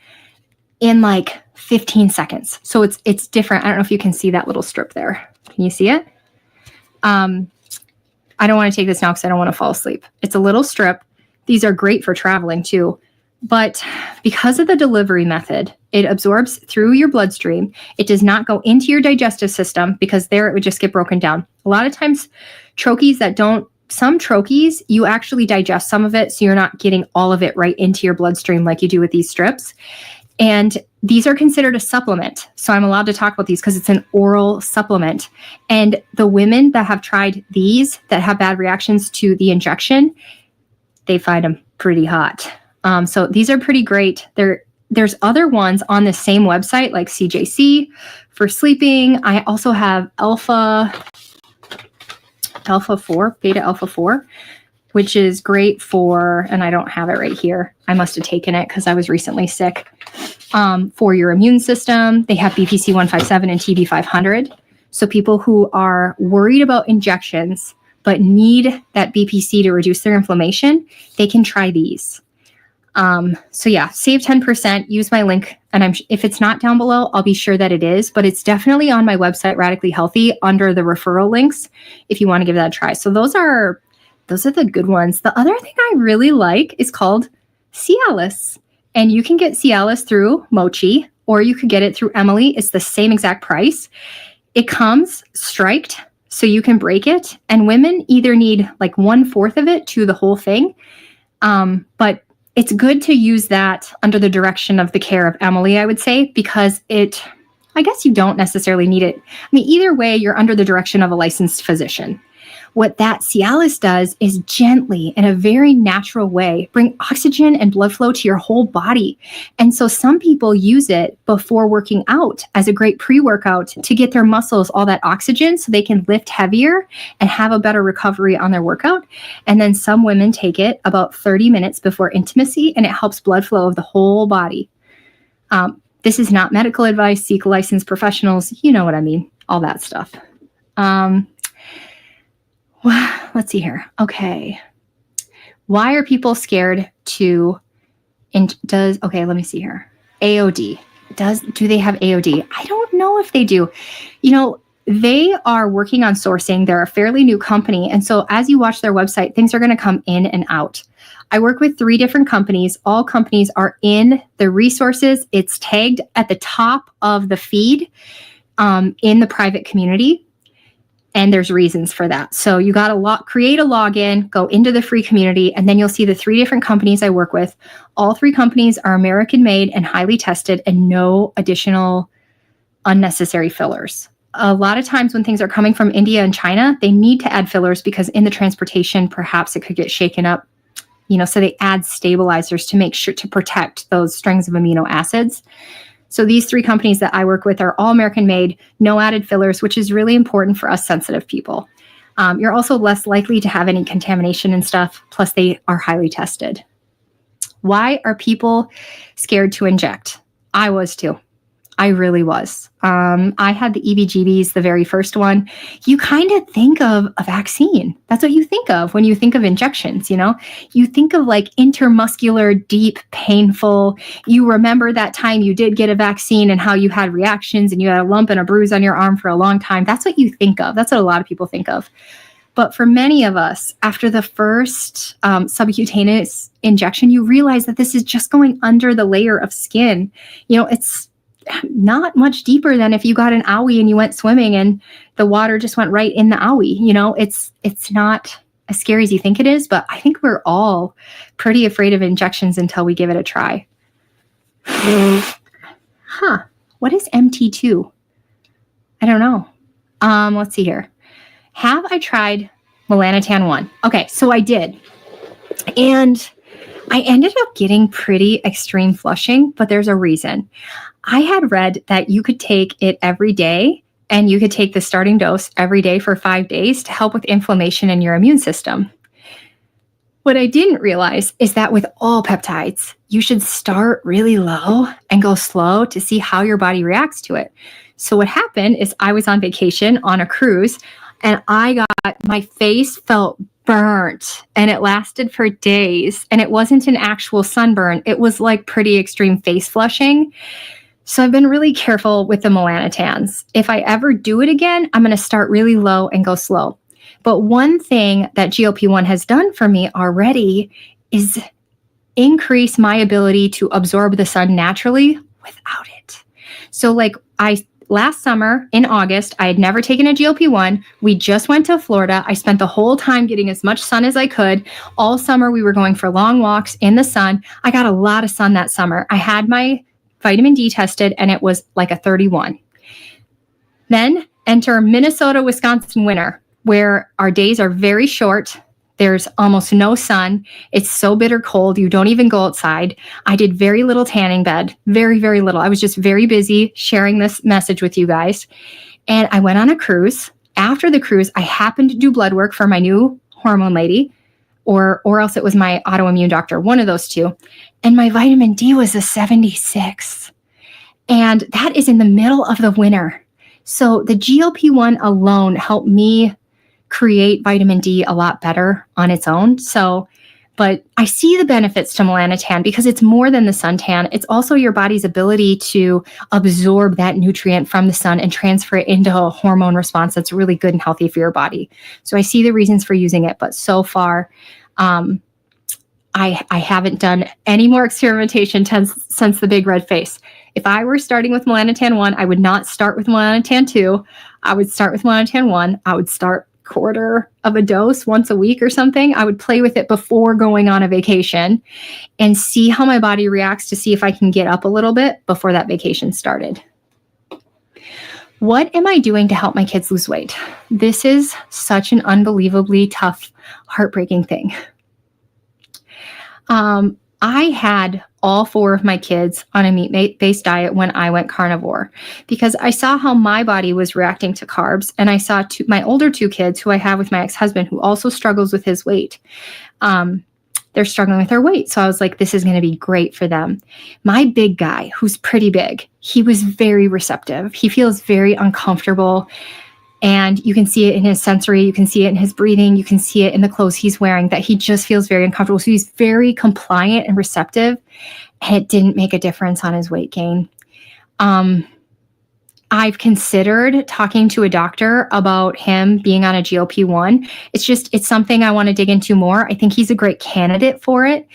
in like 15 seconds. So it's different. I don't know if you can see that little strip there. Can you see it? I don't want to take this now because I don't want to fall asleep. It's a little strip. These are great for traveling too. But because of the delivery method, it absorbs through your bloodstream. It does not go into your digestive system because there it would just get broken down. A lot of times, some troches, you actually digest some of it, so you're not getting all of it right into your bloodstream like you do with these strips. And these are considered a supplement. So I'm allowed to talk about these because it's an oral supplement. And the women that have tried these that have bad reactions to the injection, they find them pretty hot. So these are pretty great. There's other ones on the same website like CJC for sleeping. I also have beta alpha 4, which is great for, and I don't have it right here. I must have taken it because I was recently sick. For your immune system, they have BPC 157 and TB 500. So people who are worried about injections but need that BPC to reduce their inflammation, they can try these. So yeah, save 10%, use my link. And if it's not down below, I'll be sure that it is, but it's definitely on my website, Radically Healthy, under the referral links, if you want to give that a try. So those are the good ones. The other thing I really like is called Cialis. And you can get Cialis through Mochi, or you could get it through Emily. It's the same exact price. It comes striked, so you can break it. And women either need like 1/4 of it to the whole thing. But it's good to use that under the direction of the care of Emily, I would say, because I guess you don't necessarily need it. I mean, either way, you're under the direction of a licensed physician. What that Cialis does is gently, in a very natural way, bring oxygen and blood flow to your whole body. And so some people use it before working out as a great pre-workout to get their muscles all that oxygen so they can lift heavier and have a better recovery on their workout. And then some women take it about 30 minutes before intimacy, and it helps blood flow of the whole body. This is not medical advice. Seek licensed professionals. You know what I mean. All that stuff. Let's see here. Okay. Why are people scared to, let me see here. AOD. Do they have AOD? I don't know if they do. You know, they are working on sourcing. They're a fairly new company. And so as you watch their website, things are going to come in and out. I work with 3 different companies. All companies are in the resources. It's tagged at the top of the feed in the private community. And there's reasons for that. So you got to create a login, go into the free community, and then you'll see the 3 different companies I work with. All 3 companies are American made and highly tested, and no additional unnecessary fillers. A lot of times when things are coming from India and China, they need to add fillers because in the transportation, perhaps it could get shaken up. So they add stabilizers to make sure to protect those strings of amino acids. So these 3 companies that I work with are all American made, no added fillers, which is really important for us sensitive people. You're also less likely to have any contamination and stuff. Plus they are highly tested. Why are people scared to inject? I was too. I really was. I had the EBGBs, the very first one. You kind of think of a vaccine. That's what you think of when you think of injections, You think of like intermuscular, deep, painful. You remember that time you did get a vaccine and how you had reactions and you had a lump and a bruise on your arm for a long time. That's what you think of. That's what a lot of people think of. But for many of us, after the first subcutaneous injection, you realize that this is just going under the layer of skin. It's not much deeper than if you got an owie and you went swimming and the water just went right in the owie. It's not as scary as you think it is, but I think we're all pretty afraid of injections until we give it a try. What is MT2? I don't know. Let's see here. Have I tried melanotan 1? Okay, so I did. And I ended up getting pretty extreme flushing, but there's a reason. I had read that you could take it every day, and you could take the starting dose every day for 5 days to help with inflammation in your immune system. What I didn't realize is that with all peptides, you should start really low and go slow to see how your body reacts to it. So what happened is I was on vacation on a cruise, and my face felt burnt, and it lasted for days, and it wasn't an actual sunburn. It was like pretty extreme face flushing. So I've been really careful with the melanotans. If I ever do it again, I'm going to start really low and go slow. But one thing that GLP-1 has done for me already is increase my ability to absorb the sun naturally without it. So last summer in August, I had never taken a GLP-1. We just went to Florida. I spent the whole time getting as much sun as I could. All summer, we were going for long walks in the sun. I got a lot of sun that summer. I had my vitamin D tested, and it was like a 31. Then enter Minnesota, Wisconsin winter, where our days are very short. There's almost no sun. It's so bitter cold. You don't even go outside. I did very little tanning bed, very, very little. I was just very busy sharing this message with you guys. And I went on a cruise. After the cruise, I happened to do blood work for my new hormone lady, or else it was my autoimmune doctor, one of those two. And my vitamin D was a 76. And that is in the middle of the winter. So the GLP-1 alone helped me create vitamin D a lot better on its own. But I see the benefits to melanotan because it's more than the suntan. It's also your body's ability to absorb that nutrient from the sun and transfer it into a hormone response that's really good and healthy for your body. So I see the reasons for using it, but so far, I haven't done any more experimentation since the big red face. If I were starting with melanotan 1, I would not start with melanotan 2. I would start with melanotan 1. I would start quarter of a dose once a week or something. I would play with it before going on a vacation and see how my body reacts to see if I can get up a little bit before that vacation started. What am I doing to help my kids lose weight? This is such an unbelievably tough, heartbreaking thing. I had all 4 of my kids on a meat-based diet when I went carnivore because I saw how my body was reacting to carbs, and I saw my older 2 kids who I have with my ex-husband who also struggles with his weight. They're struggling with their weight. So I was like, this is going to be great for them. My big guy, who's pretty big, he was very receptive. He feels very uncomfortable. And you can see it in his sensory, you can see it in his breathing, you can see it in the clothes he's wearing, that he just feels very uncomfortable. So he's very compliant and receptive, and it didn't make a difference on his weight gain. I've considered talking to a doctor about him being on a GLP-1. It's something I want to dig into more. I think he's a great candidate for it.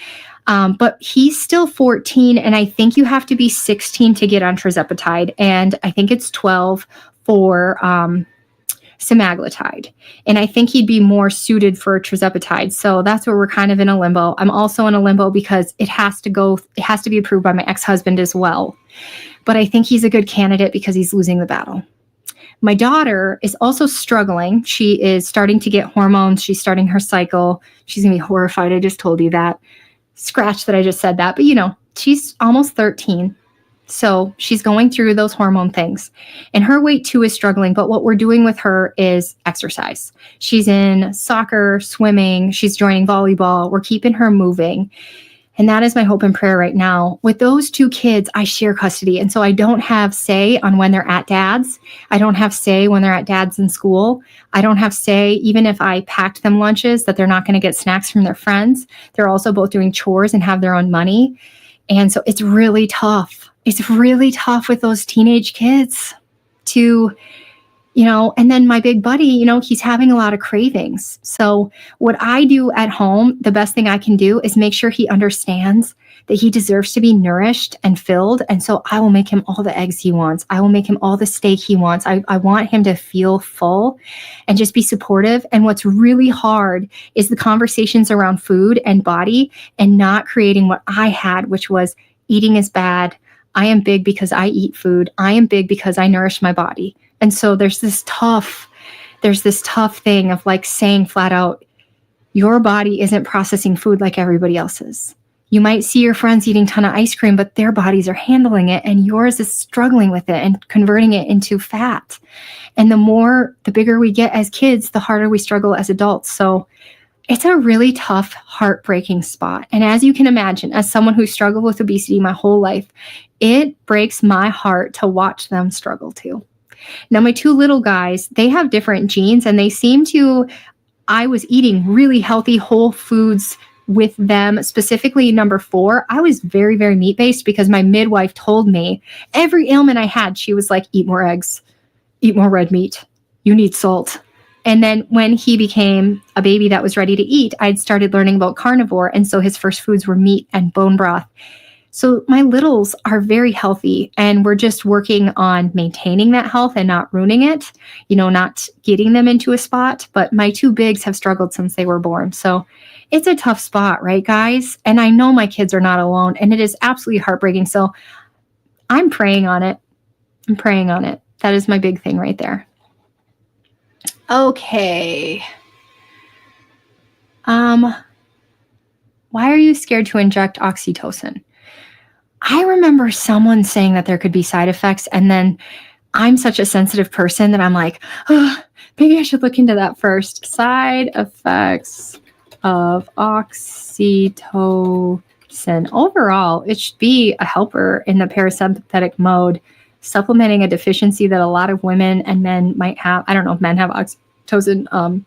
But he's still 14, and I think you have to be 16 to get on trespatide, and I think it's 12 for semaglutide. And I think he'd be more suited for trespatide. So that's where we're kind of in a limbo. I'm also in a limbo because it has to be approved by my ex-husband as well. But I think he's a good candidate because he's losing the battle. My daughter is also struggling. She is starting to get hormones. She's starting her cycle. She's going to be horrified. I just told you that. Scratch that I just said that. But she's almost 13. So she's going through those hormone things, and her weight too is struggling. But what we're doing with her is exercise. She's in soccer, swimming, she's joining volleyball. We're keeping her moving. And that is my hope and prayer right now. With those 2 kids, I share custody. And so I don't have say on when they're at dad's. I don't have say when they're at dad's in school. I don't have say, even if I packed them lunches, that they're not going to get snacks from their friends. They're also both doing chores and have their own money. And so it's really tough. It's really tough with those teenage kids to, and then my big buddy, he's having a lot of cravings. So what I do at home, the best thing I can do is make sure he understands that he deserves to be nourished and filled. And so I will make him all the eggs he wants. I will make him all the steak he wants. I want him to feel full and just be supportive. And what's really hard is the conversations around food and body and not creating what I had, which was eating is bad. I am big because I eat food. I am big because I nourish my body. And so there's this tough thing of saying flat out, your body isn't processing food like everybody else's. You might see your friends eating a ton of ice cream, but their bodies are handling it and yours is struggling with it and converting it into fat. And the bigger we get as kids, the harder we struggle as adults. So it's a really tough, heartbreaking spot. And as you can imagine, as someone who struggled with obesity my whole life, it breaks my heart to watch them struggle too. Now, my two little guys, they have different genes and I was eating really healthy whole foods with them, specifically number 4. I was very, very meat-based because my midwife told me every ailment I had, she was like, eat more eggs, eat more red meat, you need salt. And then when he became a baby that was ready to eat, I'd started learning about carnivore. And so his first foods were meat and bone broth. So my littles are very healthy and we're just working on maintaining that health and not ruining it, not getting them into a spot. But my two bigs have struggled since they were born. So it's a tough spot, right, guys? And I know my kids are not alone and it is absolutely heartbreaking. So I'm praying on it. That is my big thing right there. Okay. Why are you scared to inject oxytocin? I remember someone saying that there could be side effects, and then I'm such a sensitive person that I'm like, oh, maybe I should look into that first. Side effects of oxytocin. Overall, it should be a helper in the parasympathetic mode, supplementing a deficiency that a lot of women and men might have. I don't know if men have oxytocin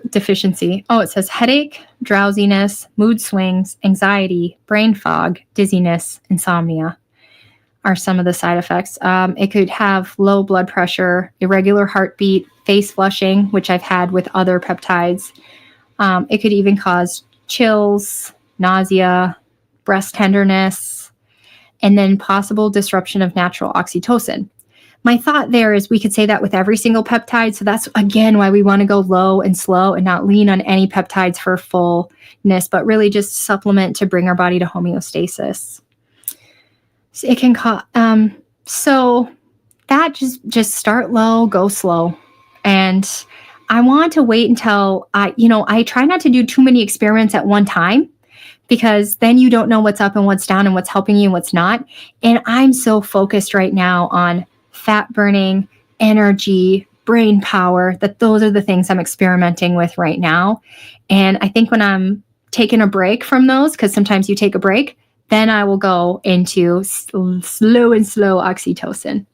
deficiency. Oh, it says headache, drowsiness, mood swings, anxiety, brain fog, dizziness, insomnia are some of the side effects. It could have low blood pressure, irregular heartbeat, face flushing, which I've had with other peptides. It could even cause chills, nausea, breast tenderness, and then possible disruption of natural oxytocin. My thought there is we could say that with every single peptide. So that's, again, why we want to go low and slow and not lean on any peptides for fullness, but really just supplement to bring our body to homeostasis. So it can cause, so that just start low, go slow. And I want to wait until I try not to do too many experiments at one time, because then you don't know what's up and what's down and what's helping you and what's not. And I'm so focused right now on fat burning, energy, brain power, that those are the things I'm experimenting with right now. And I think when I'm taking a break from those, because sometimes you take a break, then I will go into slow oxytocin.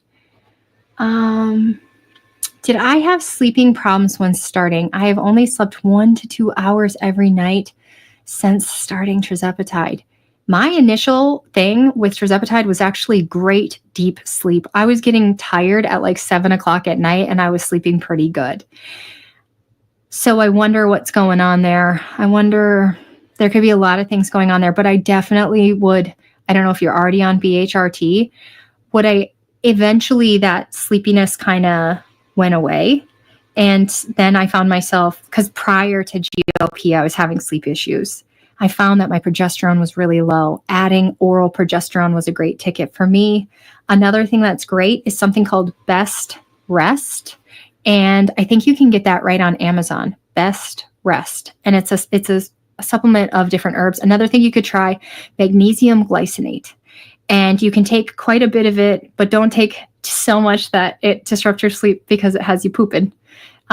Did I have sleeping problems when starting? I have only slept 1 to 2 hours every night since starting trespatide. My initial thing with trespatide was actually great deep sleep. I was getting tired at like 7 o'clock at night and I was sleeping pretty good. So I wonder what's going on there. I wonder, there could be a lot of things going on there, but I definitely would, I don't know if you're already on BHRT, eventually that sleepiness kind of went away. And then I found myself, because prior to GLP, I was having sleep issues. I found that my progesterone was really low. Adding oral progesterone was a great ticket for me. Another thing that's great is something called Best Rest. And I think you can get that right on Amazon, Best Rest. And it's a supplement of different herbs. Another thing you could try, magnesium glycinate. And you can take quite a bit of it, but don't take so much that it disrupts your sleep because it has you pooping,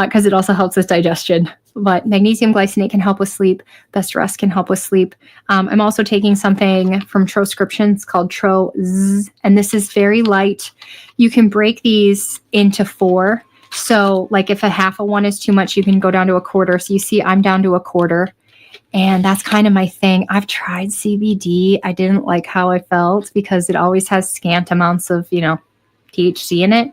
because it also helps with digestion. But magnesium glycinate can help with sleep. Best Rest can help with sleep. I'm also taking something from Troscriptions called Troz, and this is very light. You can break these into 4. So like if a half of one is too much, you can go down to a quarter. So you see I'm down to a quarter. And that's kind of my thing. I've tried CBD. I didn't like how I felt because it always has scant amounts of, THC in it.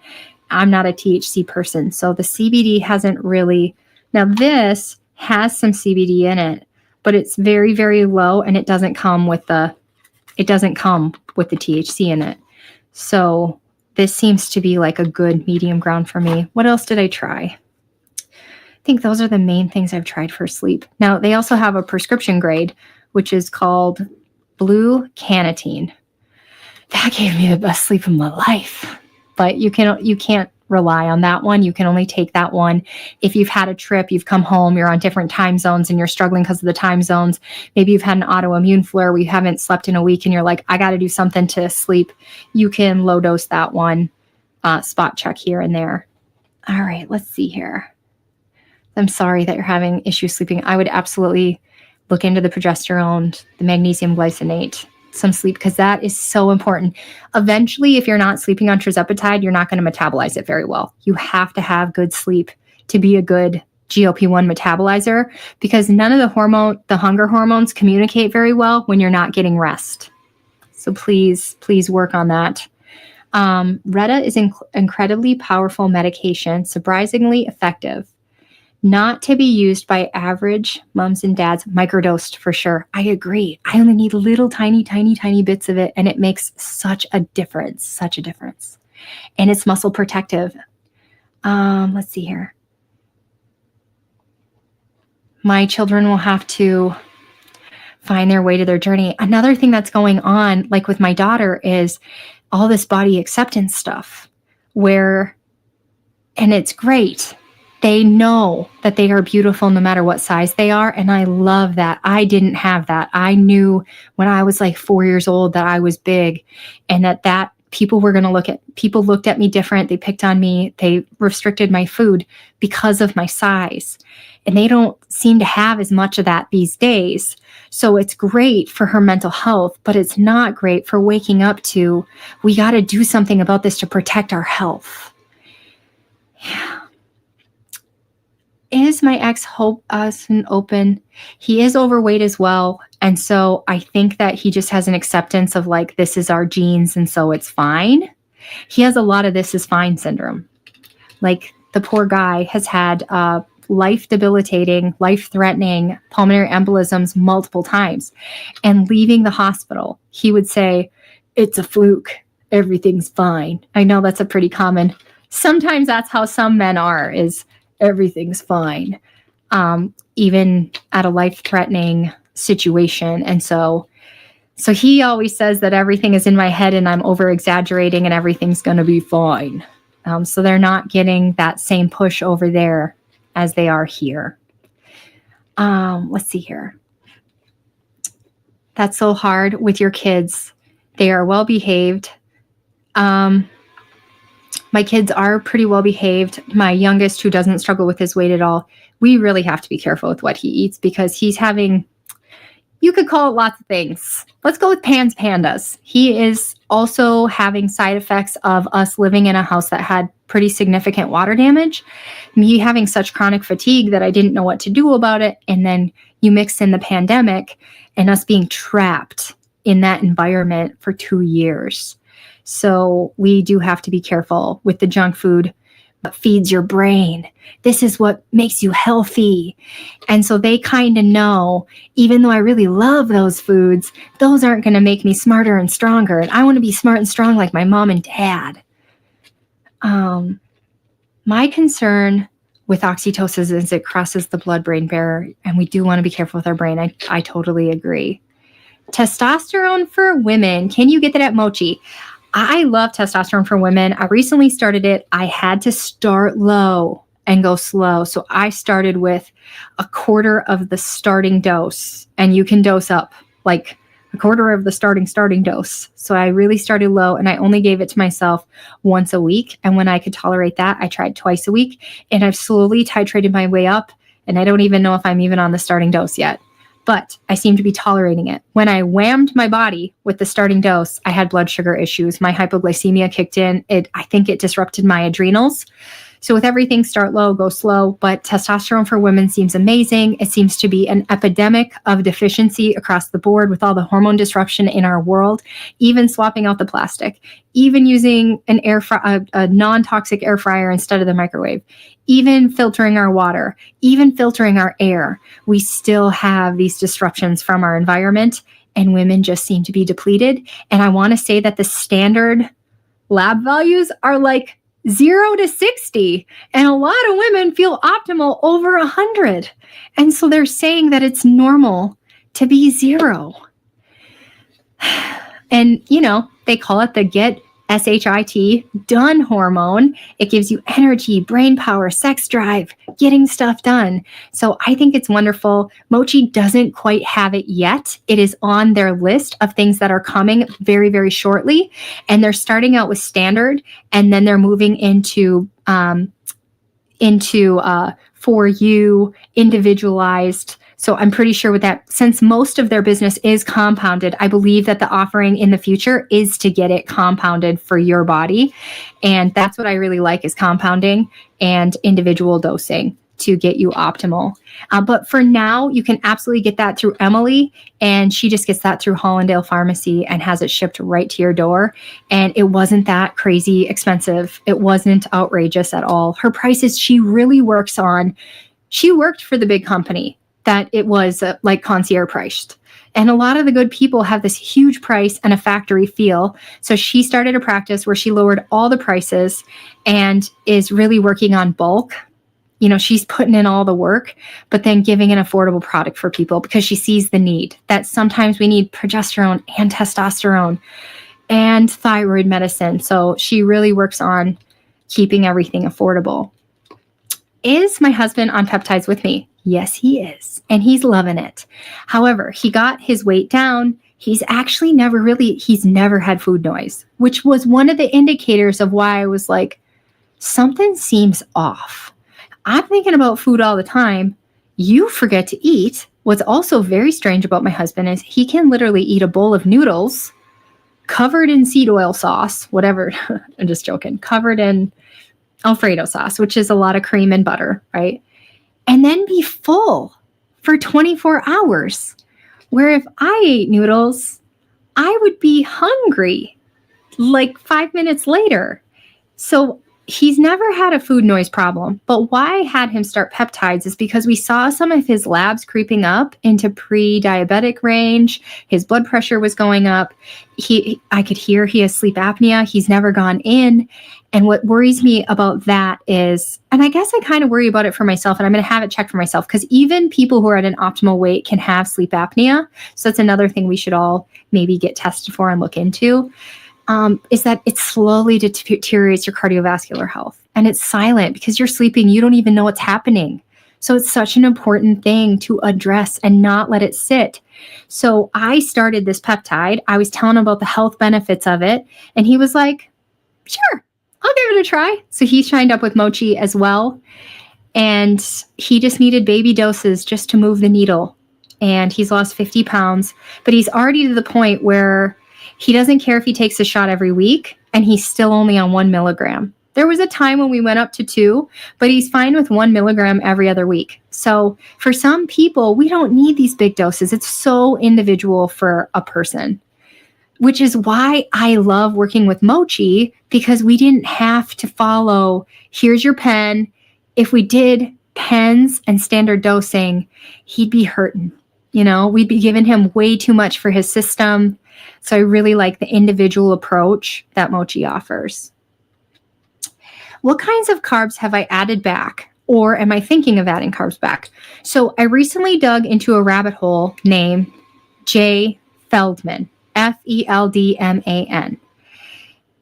I'm not a THC person. So the CBD hasn't really. Now this has some CBD in it, but it's very, very low and it doesn't come with the THC in it. So this seems to be like a good medium ground for me. What else did I try? I think those are the main things I've tried for sleep. Now they also have a prescription grade, which is called blue carnitine. That gave me the best sleep of my life. But you can't rely on that one. You can only take that one if you've had a trip, you've come home, you're on different time zones and you're struggling because of the time zones. Maybe you've had an autoimmune flare where you haven't slept in a week and you're like, I got to do something to sleep. You can low dose that one, spot check here and there. All right, let's see here. I'm sorry that you're having issues sleeping. I would absolutely look into the progesterone, the magnesium glycinate, some sleep, because that is so important. Eventually, if you're not sleeping on trespatide, you're not going to metabolize it very well. You have to have good sleep to be a good GLP-1 metabolizer, because none of the hunger hormones communicate very well when you're not getting rest. So please work on that. Reetta is incredibly powerful medication, surprisingly effective. Not to be used by average moms and dads, microdosed for sure. I agree. I only need little tiny bits of it, and it makes such a difference, And it's muscle protective. Let's see here. My children will have to find their way to their journey. Another thing that's going on, like with my daughter, is all this body acceptance stuff and it's great. They know that they are beautiful no matter what size they are. And I love that. I didn't have that. I knew when I was like 4 years old that I was big, and that people looked at me different. They picked on me. They restricted my food because of my size. And they don't seem to have as much of that these days. So it's great for her mental health, but it's not great for waking up to, we got to do something about this to protect our health. Yeah. Is my ex open? He is overweight as well. And so I think that he just has an acceptance of like, this is our genes and so it's fine. He has a lot of this is fine syndrome. Like the poor guy has had life-debilitating, life-threatening pulmonary embolisms multiple times. And leaving the hospital, he would say, it's a fluke. Everything's fine. I know that's a pretty common. Sometimes that's how some men are, is everything's fine, even at a life-threatening situation. And so he always says that everything is in my head and I'm over-exaggerating and everything's going to be fine. So they're not getting that same push over there as they are here. Let's see here. That's so hard with your kids. They are well-behaved. My kids are pretty well behaved. My youngest, who doesn't struggle with his weight at all, we really have to be careful with what he eats because he's having, you could call it lots of things. Let's go with pandas. He is also having side effects of us living in a house that had pretty significant water damage. Me having such chronic fatigue that I didn't know what to do about it. And then you mix in the pandemic and us being trapped in that environment for 2 years. So we do have to be careful with the junk food. What feeds your brain? This is what makes you healthy. And so they kind of know, even though I really love those foods, those aren't going to make me smarter and stronger. And I want to be smart and strong like my mom and dad. My concern with oxytocin is it crosses the blood-brain barrier, and we do want to be careful with our brain. I totally agree. Testosterone for women. Can you get that at Mochi? I love testosterone for women. I recently started it. I had to start low and go slow. So I started with a quarter of the starting dose, and you can dose up like a quarter of the starting dose. So I really started low, and I only gave it to myself once a week. And when I could tolerate that, I tried twice a week, and I've slowly titrated my way up. And I don't even know if I'm even on the starting dose yet. But I seem to be tolerating it. When I whammed my body with the starting dose, I had blood sugar issues. My hypoglycemia kicked in. I think it disrupted my adrenals. So with everything, start low, go slow. But testosterone for women seems amazing. It seems to be an epidemic of deficiency across the board with all the hormone disruption in our world, even swapping out the plastic, even using a non-toxic air fryer instead of the microwave, even filtering our water, even filtering our air. We still have these disruptions from our environment, and women just seem to be depleted. And I want to say that the standard lab values are like 0 to 60. And a lot of women feel optimal over 100. And so they're saying that it's normal to be 0. And, they call it the get SHIT, done hormone. It gives you energy, brain power, sex drive, getting stuff done. So I think it's wonderful. Mochi doesn't quite have it yet. It is on their list of things that are coming very, very shortly. And they're starting out with standard, and then they're moving into for you, individualized. So I'm pretty sure with that, since most of their business is compounded, I believe that the offering in the future is to get it compounded for your body. And that's what I really like, is compounding and individual dosing to get you optimal. But for now, you can absolutely get that through Emily, and she just gets that through Hollandale Pharmacy and has it shipped right to your door. And it wasn't that crazy expensive. It wasn't outrageous at all. Her prices, she worked for the big company that it was like concierge priced. And a lot of the good people have this huge price and a factory feel. So she started a practice where she lowered all the prices and is really working on bulk. You know, she's putting in all the work, but then giving an affordable product for people because she sees the need that sometimes we need progesterone and testosterone and thyroid medicine. So she really works on keeping everything affordable. Is my husband on peptides with me? Yes, he is. And he's loving it. However, he got his weight down. He's never had food noise, which was one of the indicators of why I was like, something seems off. I'm thinking about food all the time. You forget to eat. What's also very strange about my husband is he can literally eat a bowl of noodles covered in seed oil sauce, whatever. I'm just joking. Covered in Alfredo sauce, which is a lot of cream and butter, right? And then be full for 24 hours. Where if I ate noodles, I would be hungry like 5 minutes later. So he's never had a food noise problem. But why I had him start peptides is because we saw some of his labs creeping up into pre-diabetic range. His blood pressure was going up. I could hear he has sleep apnea. He's never gone in. And what worries me about that is, and I guess I kind of worry about it for myself, and I'm going to have it checked for myself, because even people who are at an optimal weight can have sleep apnea. So that's another thing we should all maybe get tested for and look into, is that it slowly deteriorates your cardiovascular health. And it's silent because you're sleeping. You don't even know what's happening. So it's such an important thing to address and not let it sit. So I started this peptide. I was telling him about the health benefits of it. And he was like, sure, I'll give it a try. So he signed up with Mochi as well. And he just needed baby doses just to move the needle. And he's lost 50 pounds. But he's already to the point where he doesn't care if he takes a shot every week. And he's still only on 1 milligram. There was a time when we went up to 2, but he's fine with 1 milligram every other week. So for some people, we don't need these big doses. It's so individual for a person, which is why I love working with Mochi, because we didn't have to follow, here's your pen. If we did pens and standard dosing, he'd be hurting. You know, we'd be giving him way too much for his system. So I really like the individual approach that Mochi offers. What kinds of carbs have I added back, or am I thinking of adding carbs back? So I recently dug into a rabbit hole named Jay Feldman, Feldman.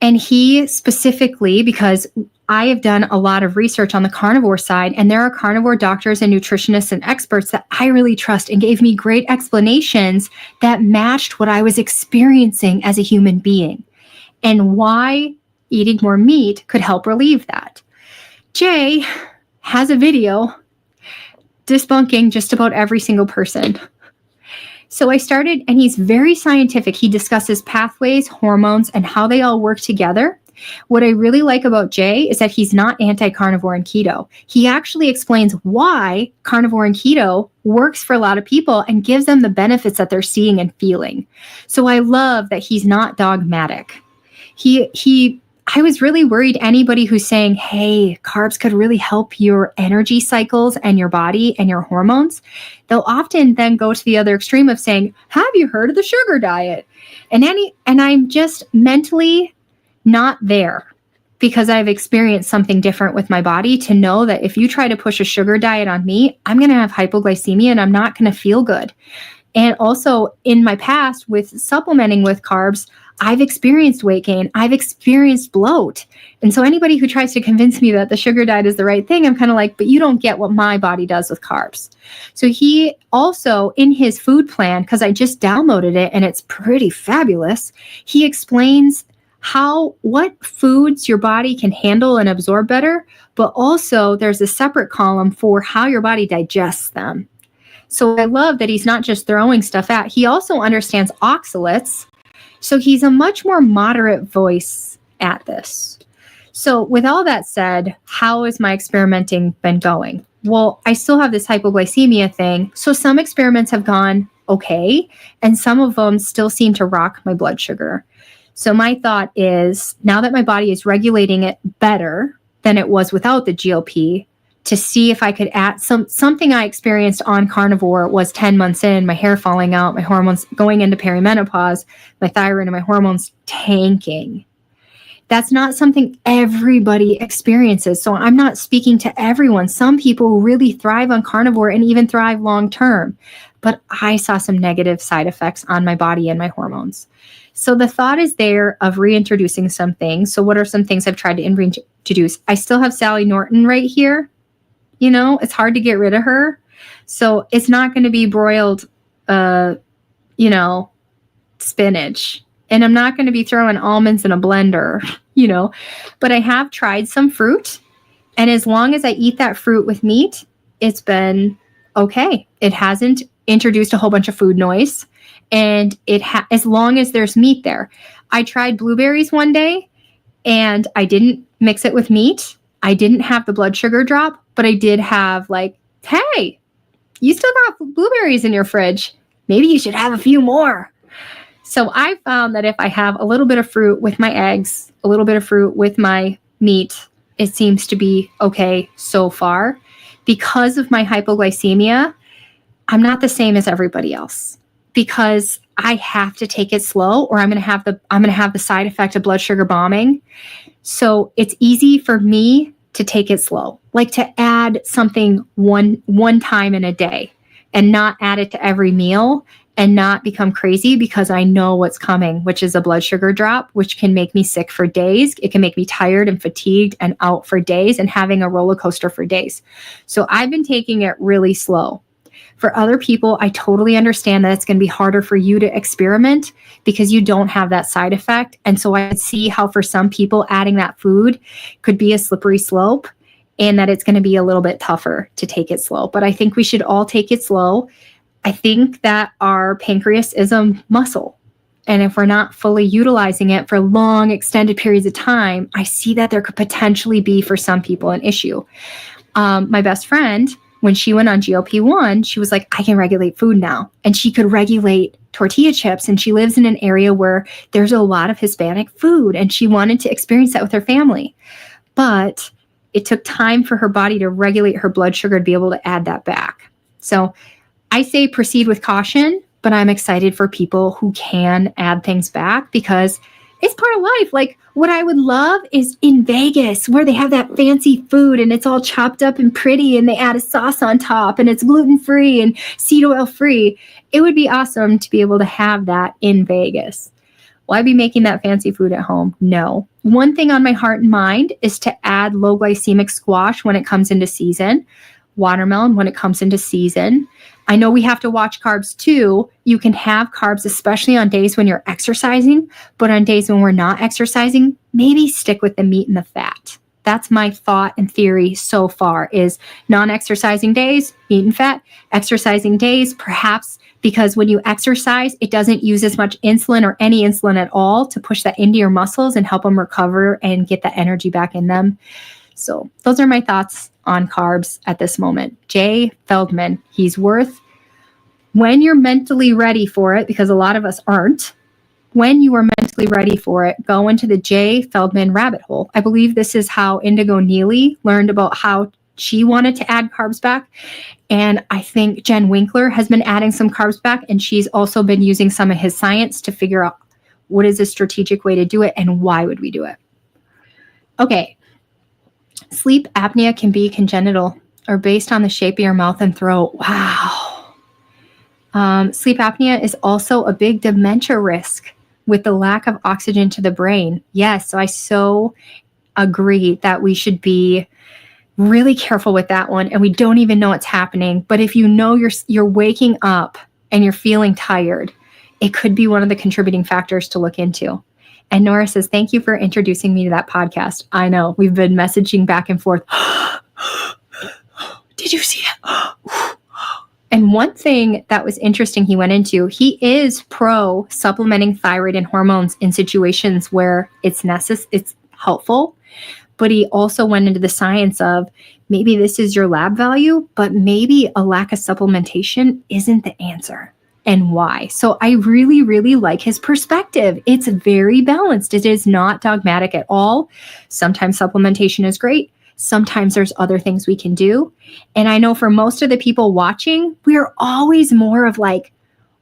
And he specifically, because I have done a lot of research on the carnivore side, and there are carnivore doctors and nutritionists and experts that I really trust and gave me great explanations that matched what I was experiencing as a human being and why eating more meat could help relieve that. Jay has a video debunking just about every single person. So I started, and he's very scientific. He discusses pathways, hormones, and how they all work together. What I really like about Jay is that he's not anti-carnivore and keto. He actually explains why carnivore and keto works for a lot of people and gives them the benefits that they're seeing and feeling. So I love that he's not dogmatic. I was really worried anybody who's saying, hey, carbs could really help your energy cycles and your body and your hormones, they'll often then go to the other extreme of saying, have you heard of the sugar diet? And I'm just mentally not there, because I've experienced something different with my body to know that if you try to push a sugar diet on me, I'm going to have hypoglycemia and I'm not going to feel good. And also in my past with supplementing with carbs, I've experienced weight gain. I've experienced bloat. And so anybody who tries to convince me that the sugar diet is the right thing, I'm kind of like, but you don't get what my body does with carbs. So he also, in his food plan, because I just downloaded it and it's pretty fabulous, he explains what foods your body can handle and absorb better, but also there's a separate column for how your body digests them. So I love that he's not just throwing stuff out. He also understands oxalates. So he's a much more moderate voice at this. So with all that said, how has my experimenting been going? Well, I still have this hypoglycemia thing. So some experiments have gone okay, and some of them still seem to rock my blood sugar. So my thought is, now that my body is regulating it better than it was without the GLP, to see if I could add something I experienced on Carnivore was 10 months in, my hair falling out, my hormones going into perimenopause, my thyroid and my hormones tanking. That's not something everybody experiences. So I'm not speaking to everyone. Some people really thrive on Carnivore and even thrive long term. But I saw some negative side effects on my body and my hormones. So the thought is there of reintroducing some things. So what are some things I've tried to reintroduce? I still have Sally Norton right here. You know, it's hard to get rid of her. So it's not going to be broiled, spinach. And I'm not going to be throwing almonds in a blender, But I have tried some fruit. And as long as I eat that fruit with meat, it's been okay. It hasn't introduced a whole bunch of food noise. And as long as there's meat there. I tried blueberries one day and I didn't mix it with meat. I didn't have the blood sugar drop, but I did have hey, you still got blueberries in your fridge. Maybe you should have a few more. So I found that if I have a little bit of fruit with my eggs, a little bit of fruit with my meat, it seems to be okay so far. Because of my hypoglycemia, I'm not the same as everybody else because I have to take it slow or I'm going to have the side effect of blood sugar bombing. So it's easy for me to take it slow, like to add something one time in a day and not add it to every meal and not become crazy because I know what's coming, which is a blood sugar drop, which can make me sick for days. It can make me tired and fatigued and out for days and having a roller coaster for days. So I've been taking it really slow. For other people, I totally understand that it's going to be harder for you to experiment because you don't have that side effect. And so I see how for some people adding that food could be a slippery slope and that it's going to be a little bit tougher to take it slow. But I think we should all take it slow. I think that our pancreas is a muscle. And if we're not fully utilizing it for long, extended periods of time, I see that there could potentially be for some people an issue. My best friend, when she went on GLP-1, she was like, I can regulate food now. And she could regulate tortilla chips. And she lives in an area where there's a lot of Hispanic food. And she wanted to experience that with her family. But it took time for her body to regulate her blood sugar to be able to add that back. So I say proceed with caution, but I'm excited for people who can add things back because it's part of life. Like what I would love is in Vegas where they have that fancy food and it's all chopped up and pretty and they add a sauce on top and it's gluten-free and seed oil free. It would be awesome to be able to have that in Vegas. Will I be making that fancy food at home? No. One thing on my heart and mind is to add low glycemic squash when it comes into season, watermelon when it comes into season. I know we have to watch carbs too. You can have carbs, especially on days when you're exercising, but on days when we're not exercising, maybe stick with the meat and the fat. That's my thought and theory so far is non-exercising days, meat and fat, exercising days, perhaps because when you exercise, it doesn't use as much insulin or any insulin at all to push that into your muscles and help them recover and get that energy back in them. So those are my thoughts on carbs at this moment. Jay Feldman, he's worth, when you're mentally ready for it, because a lot of us aren't, when you are mentally ready for it, go into the Jay Feldman rabbit hole. I believe this is how Indigo Neely learned about how she wanted to add carbs back. And I think Jen Winkler has been adding some carbs back, and she's also been using some of his science to figure out what is a strategic way to do it and why would we do it. Okay. Sleep apnea can be congenital or based on the shape of your mouth and throat. Wow. Sleep apnea is also a big dementia risk. with the lack of oxygen to the brain. Yes, so I so agree that we should be really careful with that one, and we don't even know what's happening. But if you know you're waking up and you're feeling tired, it could be one of the contributing factors to look into. And Nora says, thank you for introducing me to that podcast. I know, we've been messaging back and forth. Did you see it? And one thing that was interesting he went into, he is pro supplementing thyroid and hormones in situations where it's helpful. But he also went into the science of maybe this is your lab value, but maybe a lack of supplementation isn't the answer, and why. So I really, really like his perspective. It's very balanced. It is not dogmatic at all. Sometimes supplementation is great. Sometimes there's other things we can do. And I know for most of the people watching, we're always more of like,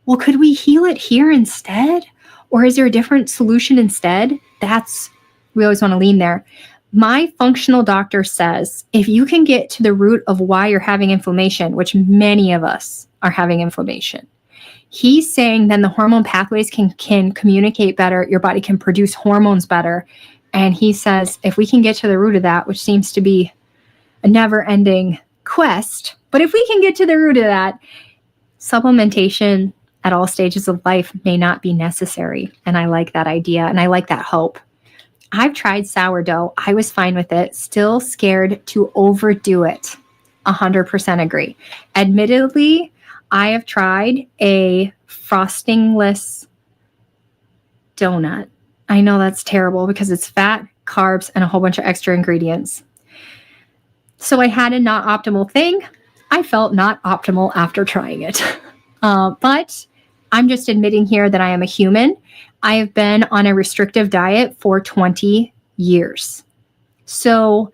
well, could we heal it here instead? Or is there a different solution instead? We always want to lean there. My functional doctor says, if you can get to the root of why you're having inflammation, which many of us are having inflammation, he's saying then the hormone pathways can communicate better. Your body can produce hormones better. And he says, if we can get to the root of that, which seems to be a never-ending quest, but if we can get to the root of that, supplementation at all stages of life may not be necessary. And I like that idea, and I like that hope. I've tried sourdough. I was fine with it. Still scared to overdo it. 100% agree. Admittedly, I have tried a frostingless donut. I know that's terrible because it's fat, carbs, and a whole bunch of extra ingredients. So I had a not optimal thing. I felt not optimal after trying it. But I'm just admitting here that I am a human. I have been on a restrictive diet for 20 years. So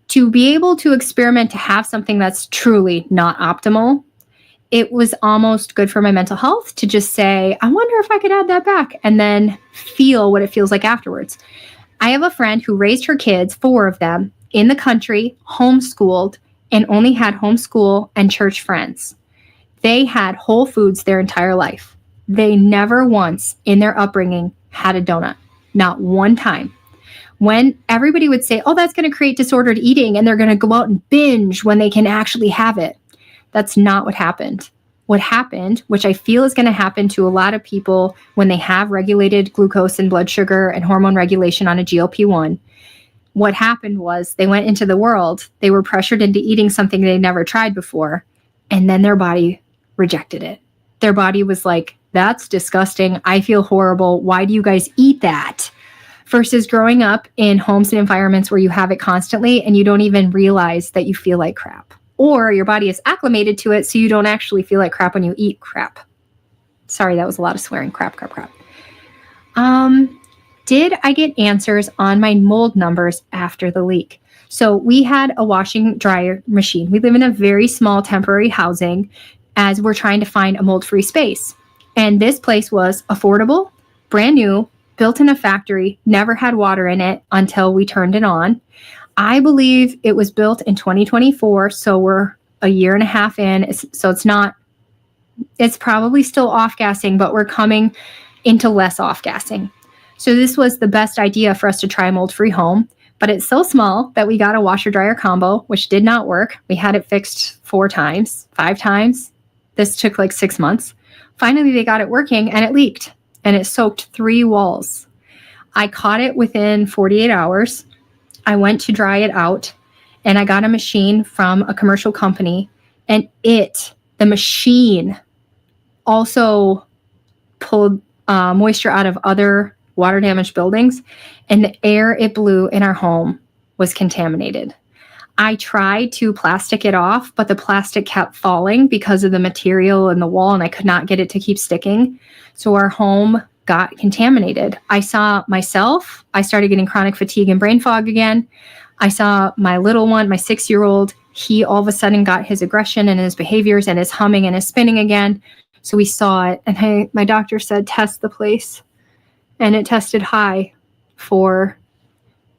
to be able to experiment to have something that's truly not optimal, it was almost good for my mental health to just say, I wonder if I could add that back, and then feel what it feels like afterwards. I have a friend who raised her kids, 4 of them, in the country, homeschooled, and only had homeschool and church friends. They had Whole Foods their entire life. They never once in their upbringing had a donut. Not one time. When everybody would say, oh, that's going to create disordered eating and they're going to go out and binge when they can actually have it. That's not what happened. What happened, which I feel is going to happen to a lot of people when they have regulated glucose and blood sugar and hormone regulation on a GLP-1, what happened was they went into the world, they were pressured into eating something they never tried before, and then their body rejected it. Their body was like, that's disgusting. I feel horrible. Why do you guys eat that? Versus growing up in homes and environments where you have it constantly and you don't even realize that you feel like crap. Or your body is acclimated to it so you don't actually feel like crap when you eat crap. Sorry, that was a lot of swearing. Crap. Did I get answers on my mold numbers after the leak? So we had a washing dryer machine. We live in a very small temporary housing as we're trying to find a mold-free space. And this place was affordable, brand new, built in a factory, never had water in it until we turned it on. I believe it was built in 2024, so we're a year and a half in. It's probably still off-gassing, but we're coming into less off-gassing. So this was the best idea for us to try a mold-free home, but it's so small that we got a washer-dryer combo, which did not work. We had it fixed 5 times. This took like 6 months. Finally, they got it working and it leaked and it soaked 3 walls. I caught it within 48 hours. I went to dry it out and I got a machine from a commercial company, and the machine also pulled moisture out of other water damaged buildings, and the air it blew in our home was contaminated. I tried to plastic it off, but the plastic kept falling because of the material in the wall, and I could not get it to keep sticking. So our home got contaminated. I saw myself. I started getting chronic fatigue and brain fog again. I saw my little one, my 6-year-old. He all of a sudden got his aggression and his behaviors and his humming and his spinning again. So we saw it, and my doctor said, test the place. And it tested high for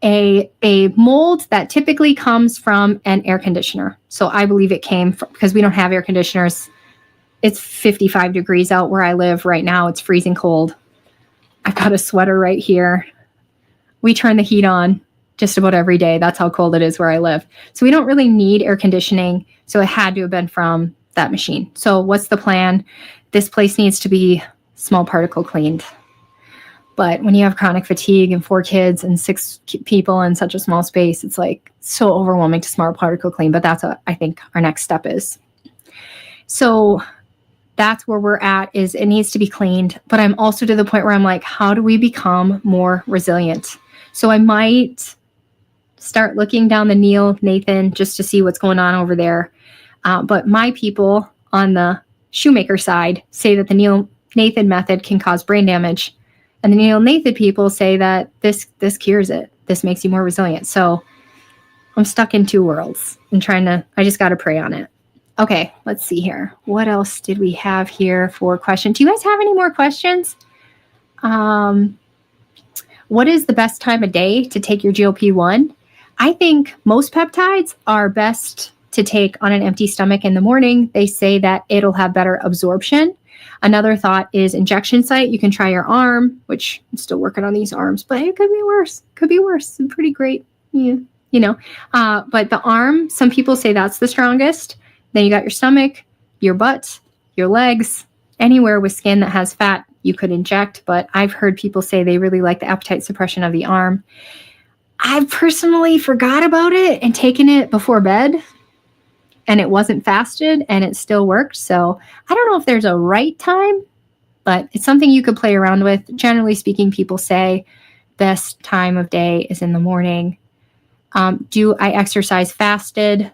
a mold that typically comes from an air conditioner. So I believe it came from, because we don't have air conditioners. It's 55 degrees out where I live right now. It's freezing cold. I've got a sweater right here. We turn the heat on just about every day. That's how cold it is where I live. So we don't really need air conditioning. So it had to have been from that machine. So what's the plan? This place needs to be small particle cleaned. But when you have chronic fatigue and 4 kids and 6 people in such a small space, it's like so overwhelming to small particle clean. But that's what I think our next step is. So that's where we're at, is it needs to be cleaned. But I'm also to the point where I'm like, how do we become more resilient? So I might start looking down the Neil Nathan just to see what's going on over there. But my people on the shoemaker side say that the Neil Nathan method can cause brain damage. And the Neil Nathan people say that this cures it. This makes you more resilient. So I'm stuck in 2 worlds and I just got to pray on it. Okay, let's see here. What else did we have here for questions? Do you guys have any more questions? What is the best time of day to take your GLP-1? I think most peptides are best to take on an empty stomach in the morning. They say that it'll have better absorption. Another thought is injection site. You can try your arm, which I'm still working on these arms, but it could be worse. Could be worse. It's pretty great. Yeah, but the arm, some people say that's the strongest. Then you got your stomach, your butt, your legs, anywhere with skin that has fat, you could inject. But I've heard people say they really like the appetite suppression of the arm. I've personally forgot about it and taken it before bed, and it wasn't fasted and it still worked. So I don't know if there's a right time, but it's something you could play around with. Generally speaking, people say best time of day is in the morning. Do I exercise fasted?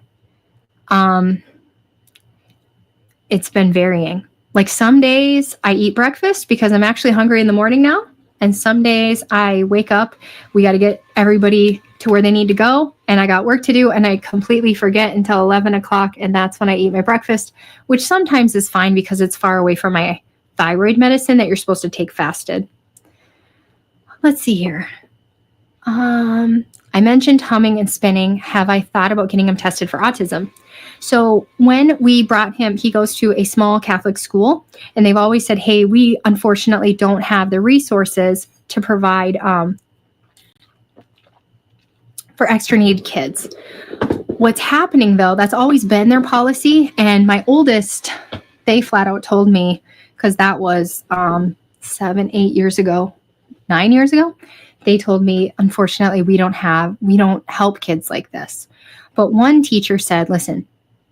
It's been varying. Like some days I eat breakfast because I'm actually hungry in the morning now. And some days I wake up, we got to get everybody to where they need to go. And I got work to do and I completely forget until 11 o'clock. And that's when I eat my breakfast, which sometimes is fine because it's far away from my thyroid medicine that you're supposed to take fasted. Let's see here. I mentioned humming and spinning. Have I thought about getting him tested for autism? So when we brought him, he goes to a small Catholic school, and they've always said, hey, we unfortunately don't have the resources to provide for extra need kids. What's happening, though, that's always been their policy. And my oldest, they flat out told me, because that was 7, 8 years ago, 9 years ago, they told me, unfortunately, we don't help kids like this. But one teacher said, listen,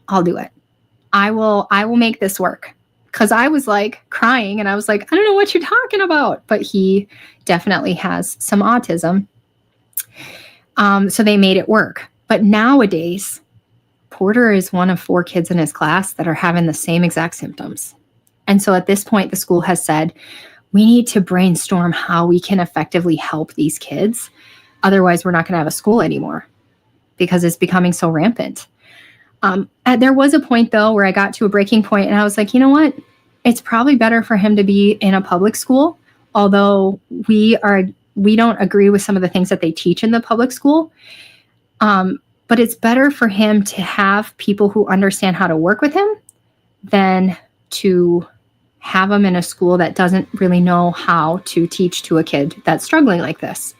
I'll do it. I will make this work. Because I was like crying and I was like, I don't know what you're talking about. But he definitely has some autism. So they made it work. But nowadays, Porter is one of 4 kids in his class that are having the same exact symptoms. And so at this point, the school has said, we need to brainstorm how we can effectively help these kids. Otherwise, we're not going to have a school anymore because it's becoming so rampant. There was a point, though, where I got to a breaking point and I was like, you know what? It's probably better for him to be in a public school, although we don't agree with some of the things that they teach in the public school. But it's better for him to have people who understand how to work with him than to have him in a school that doesn't really know how to teach to a kid that's struggling like this.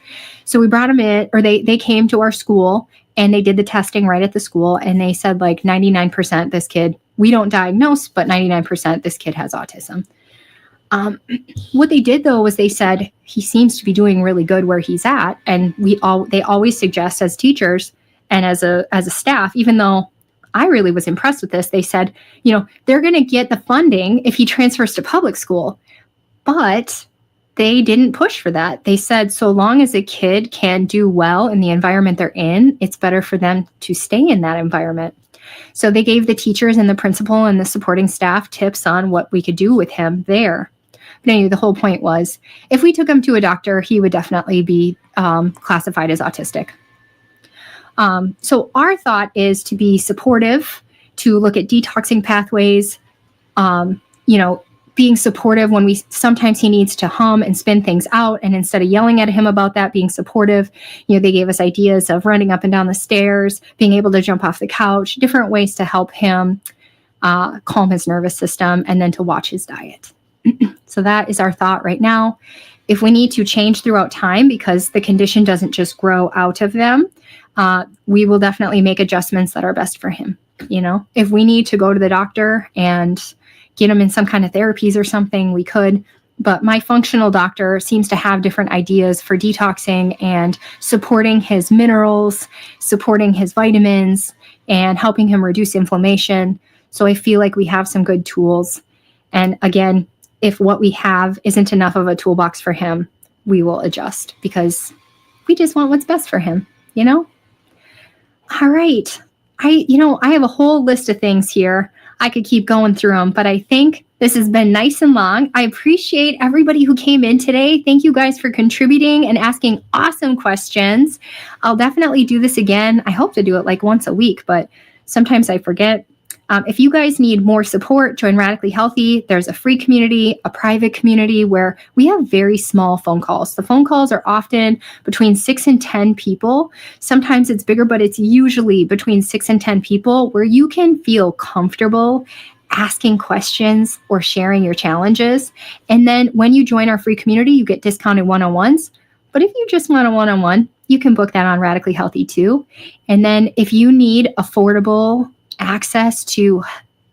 So we brought him in, or they came to our school and they did the testing right at the school. And they said like 99% this kid, we don't diagnose, but 99% this kid has autism. What they did, though, was they said he seems to be doing really good where he's at. And they always suggest as teachers and as a staff, even though I really was impressed with this, they said, they're going to get the funding if he transfers to public school. But they didn't push for that. They said so long as a kid can do well in the environment they're in, it's better for them to stay in that environment. So they gave the teachers and the principal and the supporting staff tips on what we could do with him there. But anyway, the whole point was, if we took him to a doctor, he would definitely be classified as autistic. So our thought is to be supportive, to look at detoxing pathways, being supportive when sometimes he needs to hum and spin things out. And instead of yelling at him about that, being supportive, they gave us ideas of running up and down the stairs, being able to jump off the couch, different ways to help him calm his nervous system, and then to watch his diet. So that is our thought right now. If we need to change throughout time because the condition doesn't just grow out of them, we will definitely make adjustments that are best for him. If we need to go to the doctor and get him in some kind of therapies or something, we could. But my functional doctor seems to have different ideas for detoxing and supporting his minerals, supporting his vitamins, and helping him reduce inflammation. So I feel like we have some good tools. And again, if what we have isn't enough of a toolbox for him, we will adjust because we just want what's best for him, All right. I have a whole list of things here. I could keep going through them, but I think this has been nice and long. I appreciate everybody who came in today. Thank you guys for contributing and asking awesome questions. I'll definitely do this again. I hope to do it like once a week, but sometimes I forget. If you guys need more support, join Radically Healthy. There's a free community, a private community where we have very small phone calls. The phone calls are often between 6 and 10 people. Sometimes it's bigger, but it's usually between 6 and 10 people where you can feel comfortable asking questions or sharing your challenges. And then when you join our free community, you get discounted one-on-ones. But if you just want a one-on-one, you can book that on Radically Healthy too. And then if you need affordable access to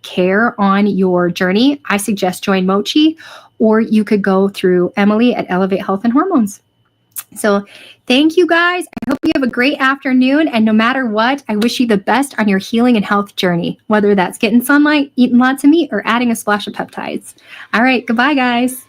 care on your journey, I suggest join Mochi, or you could go through Emily at Elevate Health and Hormones. So thank you guys. I hope you have a great afternoon. And no matter what, I wish you the best on your healing and health journey, whether that's getting sunlight, eating lots of meat, or adding a splash of peptides. All right. Goodbye, guys.